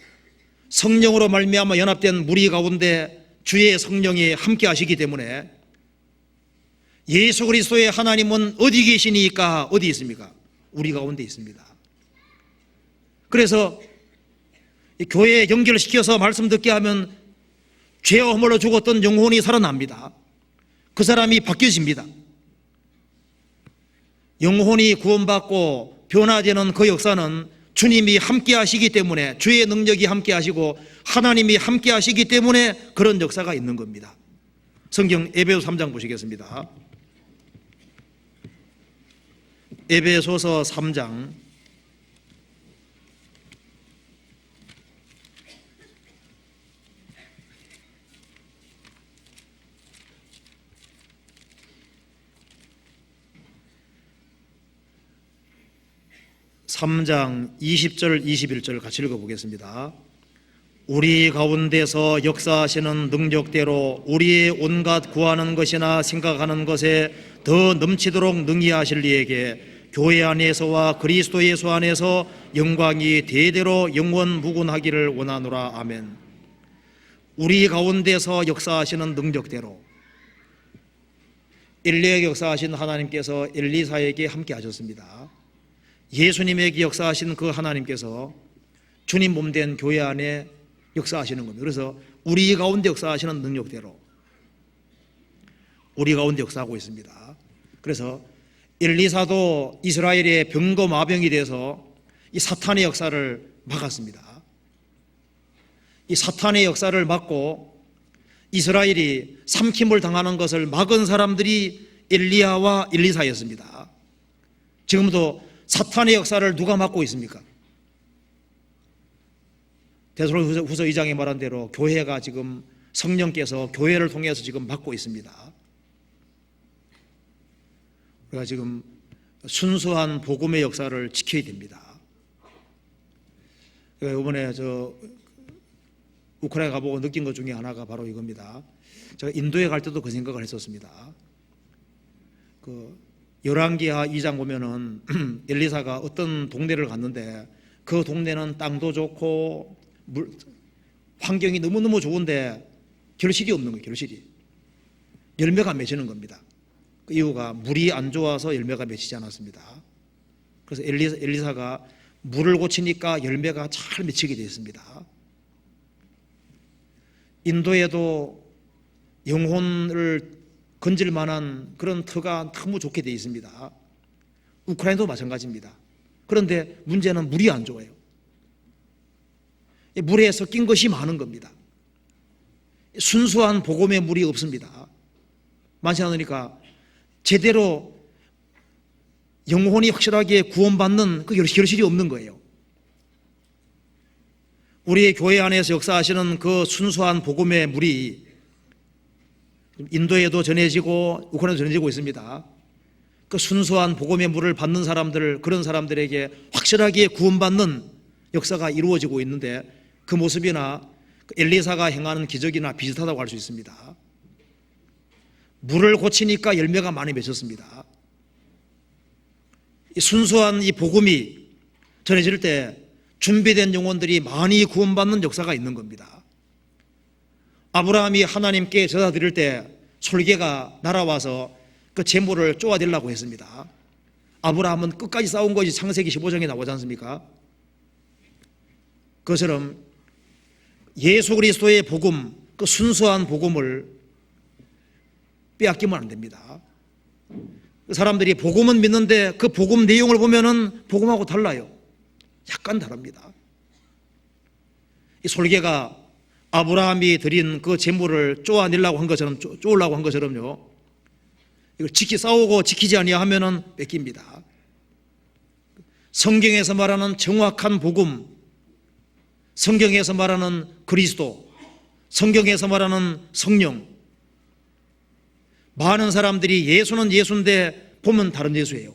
A: 성령으로 말미암아 연합된 무리 가운데 주의 성령이 함께 하시기 때문에 예수 그리스도의 하나님은 어디 계시니까 어디 있습니까? 우리 가운데 있습니다. 그래서 교회에 연결시켜서 말씀 듣게 하면 죄와 허물로 죽었던 영혼이 살아납니다. 그 사람이 바뀌어집니다. 영혼이 구원받고 변화되는 그 역사는 주님이 함께 하시기 때문에, 주의 능력이 함께 하시고 하나님이 함께 하시기 때문에 그런 역사가 있는 겁니다. 성경 에베소 3장 보시겠습니다. 에베소서 3장 3장 20절 21절 같이 읽어보겠습니다. 우리 가운데서 역사하시는 능력대로 우리의 온갖 구하는 것이나 생각하는 것에 더 넘치도록 능히 하실 이에게 교회 안에서와 그리스도 예수 안에서 영광이 대대로 영원 무궁하기를 원하노라. 아멘. 우리 가운데서 역사하시는 능력대로 엘리야에게 역사하신 하나님께서 엘리사에게 함께 하셨습니다. 예수님에게 역사하신 그 하나님께서 주님 몸된 교회 안에 역사하시는 겁니다. 그래서 우리 가운데 역사하시는 능력대로 우리 가운데 역사하고 있습니다. 그래서 엘리사도 이스라엘의 병거마병이 돼서 이 사탄의 역사를 막았습니다. 이 사탄의 역사를 막고 이스라엘이 삼킴을 당하는 것을 막은 사람들이 엘리야와 엘리사였습니다. 지금도 사탄의 역사를 누가 막고 있습니까? 데살로니가후서 2장에 말한 대로 교회가 지금 성령께서 교회를 통해서 지금 막고 있습니다. 우리가 지금 순수한 복음의 역사를 지켜야 됩니다. 이번에 우크라이나 가보고 느낀 것 중에 하나가 바로 이겁니다. 제가 인도에 갈 때도 그 생각을 했었습니다. 열왕기하 2장 보면은 엘리사가 어떤 동네를 갔는데 그 동네는 땅도 좋고 환경이 너무너무 좋은데 결실이 없는 거예요. 결실이 열매가 맺히는 겁니다. 그 이유가 물이 안 좋아서 열매가 맺히지 않았습니다. 그래서 엘리사가 물을 고치니까 열매가 잘 맺히게 되어 있습니다. 인도에도 영혼을 건질 만한 그런 터가 너무 좋게 되어 있습니다. 우크라이나도 마찬가지입니다. 그런데 문제는 물이 안 좋아요. 물에 섞인 것이 많은 겁니다. 순수한 복음의 물이 없습니다. 많지 않으니까 제대로 영혼이 확실하게 구원받는 그 결실이 없는 거예요. 우리의 교회 안에서 역사하시는 그 순수한 복음의 물이 인도에도 전해지고 우크라이나도 전해지고 있습니다. 그 순수한 복음의 물을 받는 사람들, 그런 사람들에게 확실하게 구원받는 역사가 이루어지고 있는데 그 모습이나 엘리사가 행하는 기적이나 비슷하다고 할 수 있습니다. 물을 고치니까 열매가 많이 맺혔습니다. 순수한 이 복음이 전해질 때 준비된 영혼들이 많이 구원받는 역사가 있는 겁니다. 아브라함이 하나님께 제사 드릴 때 솔개가 날아와서 그 제물을 쪼아들려고 했습니다. 아브라함은 끝까지 싸운 것이 창세기 15장에 나오지 않습니까? 그것처럼 예수 그리스도의 복음, 그 순수한 복음을 빼앗기면 안 됩니다. 사람들이 복음은 믿는데 그 복음 내용을 보면은 복음하고 달라요. 약간 다릅니다. 이 솔개가 아브라함이 드린 그 재물을 쪼아내려고 한 것처럼, 쪼으려고 한 것처럼요, 이걸 싸우고 지키지 아니하면은 뺏깁니다. 성경에서 말하는 정확한 복음, 성경에서 말하는 그리스도, 성경에서 말하는 성령, 많은 사람들이 예수는 예수인데 보면 다른 예수예요.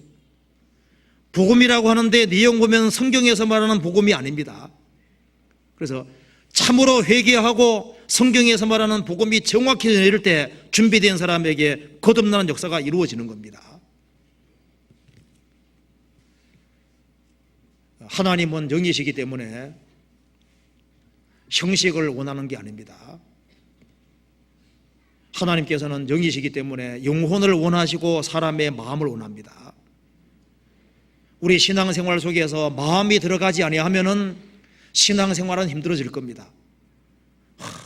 A: 복음이라고 하는데 내용 보면 성경에서 말하는 복음이 아닙니다. 그래서 참으로 회개하고 성경에서 말하는 복음이 정확히 내릴 때 준비된 사람에게 거듭나는 역사가 이루어지는 겁니다. 하나님은 영이시기 때문에 형식을 원하는 게 아닙니다. 하나님께서는 영이시기 때문에 영혼을 원하시고 사람의 마음을 원합니다. 우리 신앙생활 속에서 마음이 들어가지 아니하면은 신앙생활은 힘들어질 겁니다.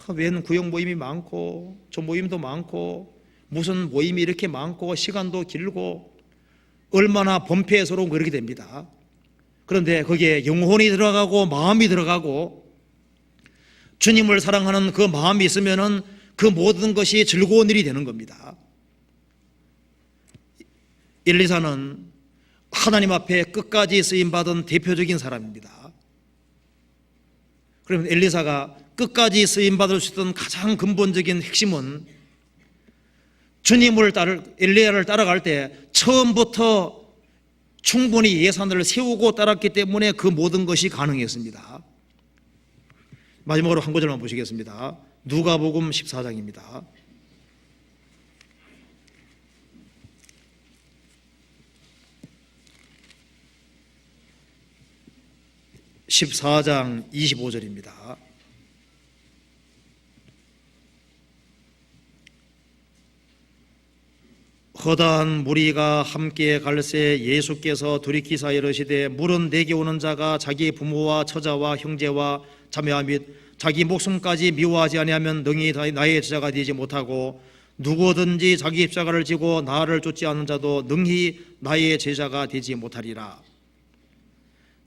A: 웬 구역 모임이 많고 저 모임도 많고 무슨 모임이 이렇게 많고 시간도 길고 얼마나 범패스러운 거 이렇게 됩니다. 그런데 거기에 영혼이 들어가고 마음이 들어가고 주님을 사랑하는 그 마음이 있으면은 그 모든 것이 즐거운 일이 되는 겁니다. 엘리사는 하나님 앞에 끝까지 쓰임받은 대표적인 사람입니다. 그러면 엘리사가 끝까지 쓰임받을 수 있던 가장 근본적인 핵심은 엘리야를 따라갈 때 처음부터 충분히 예산을 세우고 따랐기 때문에 그 모든 것이 가능했습니다. 마지막으로 한 구절만 보시겠습니다. 누가복음 14장입니다. 14장 25절입니다. 허다한 무리가 함께 갈새 예수께서 돌이키사 이르시되 물은 내게 오는 자가 자기 부모와 처자와 형제와 자매와 및 자기 목숨까지 미워하지 아니하면 능히 나의 제자가 되지 못하고 누구든지 자기 십자가를 지고 나를 쫓지 않는 자도 능히 나의 제자가 되지 못하리라.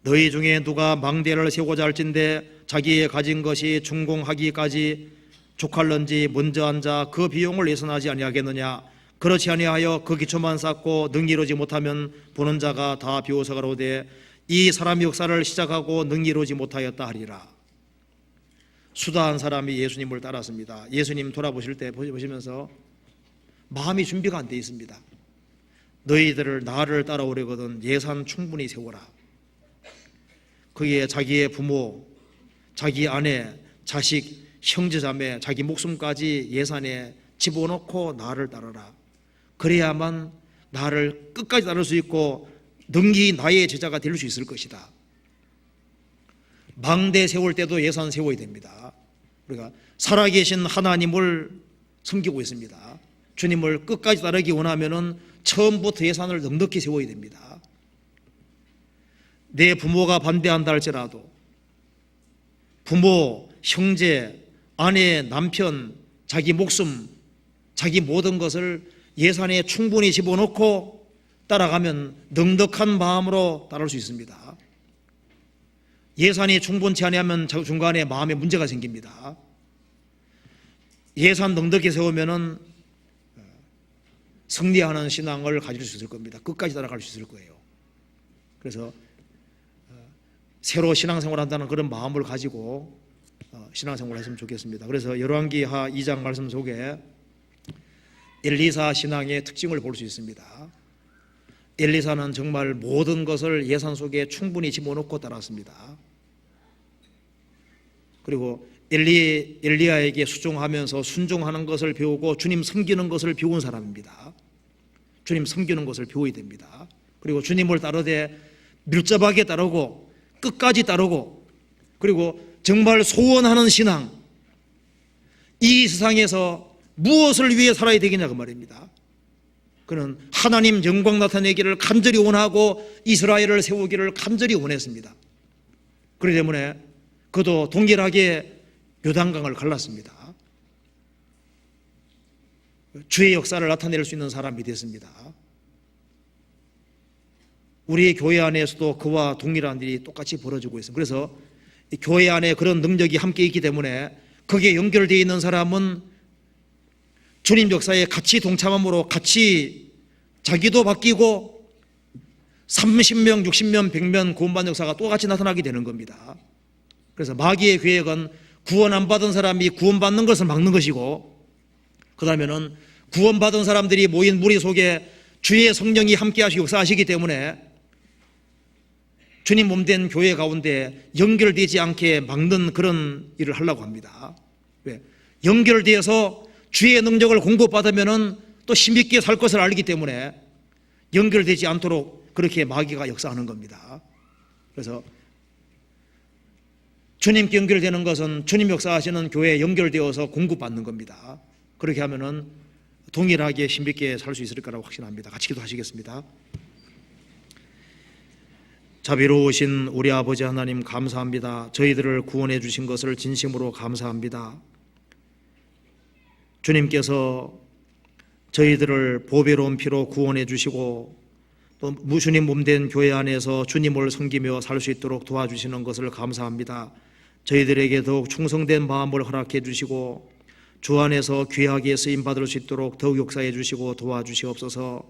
A: 너희 중에 누가 망대를 세우고자 할진대 자기의 가진 것이 준공하기까지 족할런지 먼저 앉아 그 비용을 예산하지 아니하겠느냐. 그렇지 아니하여 그 기초만 쌓고 능히 이루지 못하면 보는 자가 다 비웃어 가로되 이 사람이 역사를 시작하고 능히 이루지 못하였다 하리라. 수다한 사람이 예수님을 따랐습니다. 예수님 돌아보실 때 보시면서 마음이 준비가 안 돼 있습니다. 너희들을 나를 따라오려거든 예산 충분히 세워라. 거기에 자기의 부모, 자기 아내, 자식, 형제자매, 자기 목숨까지 예산에 집어넣고 나를 따르라. 그래야만 나를 끝까지 따를 수 있고 능히 나의 제자가 될 수 있을 것이다. 망대 세울 때도 예산 세워야 됩니다. 우리가 살아계신 하나님을 섬기고 있습니다. 주님을 끝까지 따르기 원하면은 처음부터 예산을 넉넉히 세워야 됩니다. 내 부모가 반대한다 할지라도 부모, 형제, 아내, 남편, 자기 목숨, 자기 모든 것을 예산에 충분히 집어넣고 따라가면 넉넉한 마음으로 따를 수 있습니다. 예산이 충분치 않으면 중간에 마음에 문제가 생깁니다. 예산 넉넉히 세우면은 승리하는 신앙을 가질 수 있을 겁니다. 끝까지 따라갈 수 있을 거예요. 그래서 새로 신앙생활 한다는 그런 마음을 가지고 신앙생활을 했으면 좋겠습니다. 그래서 열왕기하 2장 말씀 속에 엘리사 신앙의 특징을 볼 수 있습니다. 엘리사는 정말 모든 것을 예산 속에 충분히 집어넣고 따랐습니다. 그리고 엘리야에게 수종하면서 순종하는 것을 배우고 주님 섬기는 것을 배운 사람입니다. 주님 섬기는 것을 배워야 됩니다. 그리고 주님을 따르되 밀접하게 따르고 끝까지 따르고 그리고 정말 소원하는 신앙, 이 세상에서 무엇을 위해 살아야 되겠냐 그 말입니다. 그는 하나님 영광 나타내기를 간절히 원하고 이스라엘을 세우기를 간절히 원했습니다. 그렇기 때문에 그도 동일하게 요단강을 갈랐습니다. 주의 역사를 나타낼 수 있는 사람이 됐습니다. 우리 교회 안에서도 그와 동일한 일이 똑같이 벌어지고 있습니다. 그래서 교회 안에 그런 능력이 함께 있기 때문에 그 거기에 연결되어 있는 사람은 주님 역사에 같이 동참함으로 같이 자기도 바뀌고 30명, 60명, 100명 구원받는 역사가 똑같이 나타나게 되는 겁니다. 그래서 마귀의 계획은 구원 안 받은 사람이 구원받는 것을 막는 것이고, 그 다음에는 구원받은 사람들이 모인 무리 속에 주의 성령이 함께 하시고 역사하시기 때문에 주님 몸된 교회 가운데 연결되지 않게 막는 그런 일을 하려고 합니다. 왜? 연결되어서 주의 능력을 공급받으면 또 힘있게 살 것을 알기 때문에 연결되지 않도록 그렇게 마귀가 역사하는 겁니다. 그래서 주님께 연결되는 것은 주님 역사하시는 교회에 연결되어서 공급받는 겁니다. 그렇게 하면은 동일하게 힘있게 살 수 있을 거라고 확신합니다. 같이 기도하시겠습니다. 자비로우신 우리 아버지 하나님, 감사합니다. 저희들을 구원해 주신 것을 진심으로 감사합니다. 주님께서 저희들을 보배로운 피로 구원해 주시고 또 주님 몸된 교회 안에서 주님을 섬기며 살 수 있도록 도와주시는 것을 감사합니다. 저희들에게 더욱 충성된 마음을 허락해 주시고 주 안에서 귀하게 쓰임받을 수 있도록 더욱 역사해 주시고 도와주시옵소서.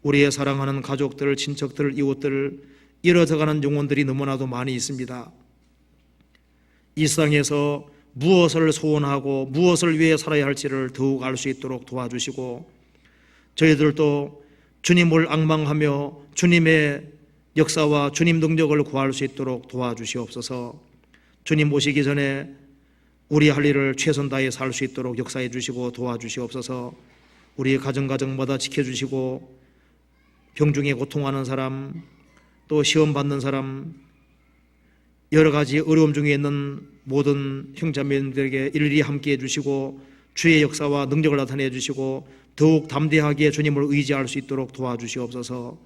A: 우리의 사랑하는 가족들, 친척들, 이웃들, 잃어져가는 영혼들이 너무나도 많이 있습니다. 이 세상에서 무엇을 소원하고 무엇을 위해 살아야 할지를 더욱 알 수 있도록 도와주시고, 저희들도 주님을 앙망하며 주님의 역사와 주님 능력을 구할 수 있도록 도와주시옵소서. 주님 오시기 전에 우리 할 일을 최선 다해 살 수 있도록 역사해 주시고 도와주시옵소서. 우리 가정마다 지켜주시고 병중에 고통하는 사람, 또 시험 받는 사람, 여러 가지 어려움 중에 있는 모든 형제자매들에게 일일이 함께해 주시고 주의 역사와 능력을 나타내 주시고 더욱 담대하게 주님을 의지할 수 있도록 도와주시옵소서.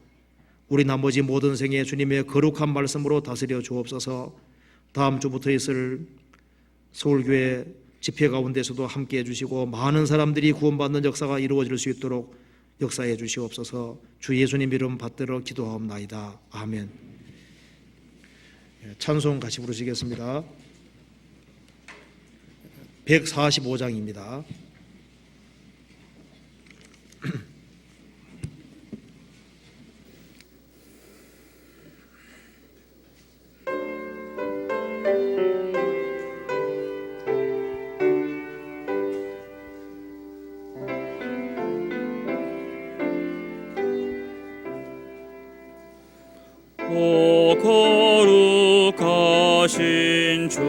A: 우리 나머지 모든 생에 주님의 거룩한 말씀으로 다스려 주옵소서. 다음 주부터 있을 서울교회 집회 가운데서도 함께해 주시고 많은 사람들이 구원받는 역사가 이루어질 수 있도록 역사해 주시옵소서. 주 예수님 이름 받들어 기도하옵나이다. 아멘. 찬송 같이 부르시겠습니다. 145장입니다.
B: 오 거룩하신 주님,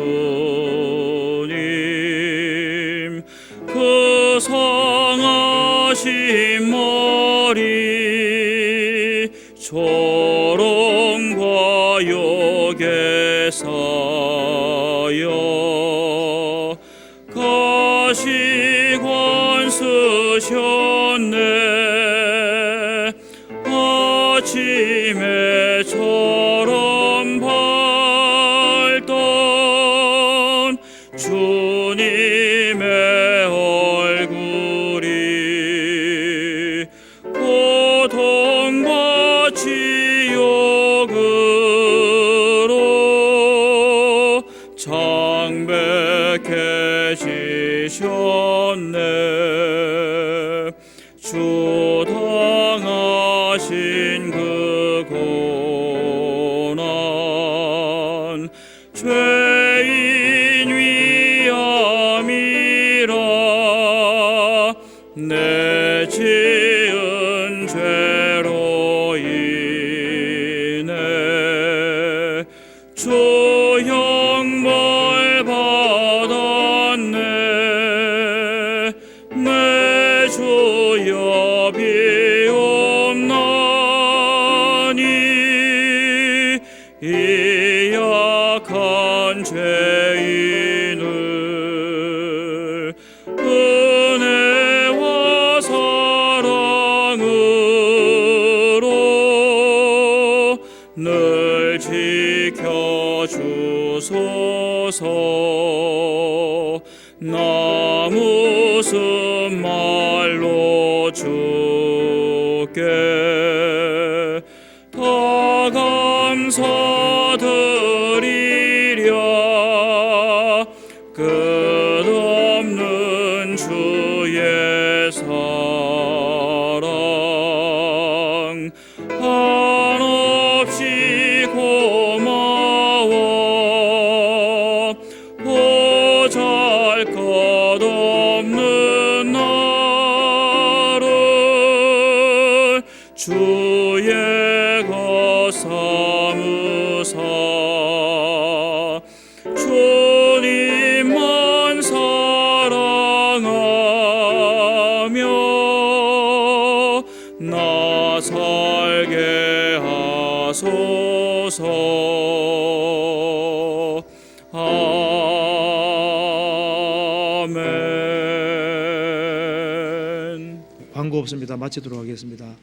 B: 그 성하신 머리 조롱과 욕에 쌓여 가시관 쓰셨네. 아침에 처럼 밝던 주님의 얼굴이 고통과 치욕으로 창백해지셨네. 주 당하신 그 고난 죄인 위함이라. 내 지은 죄로 인해 주 형벌 받았네. 내 주여 비옵나니 이 약한 죄인을 은혜와 사랑으로 늘 지켜주소서. 나 무슨 말로 주께 다 감사드리랴. 그 주의 사랑 한없이 고마워 보잘것없는 나를 주의 것 삼으사 주님만 사랑하며 나 살게 하소서. 아멘.
A: 광고 없습니다. 마치도록 하겠습니다.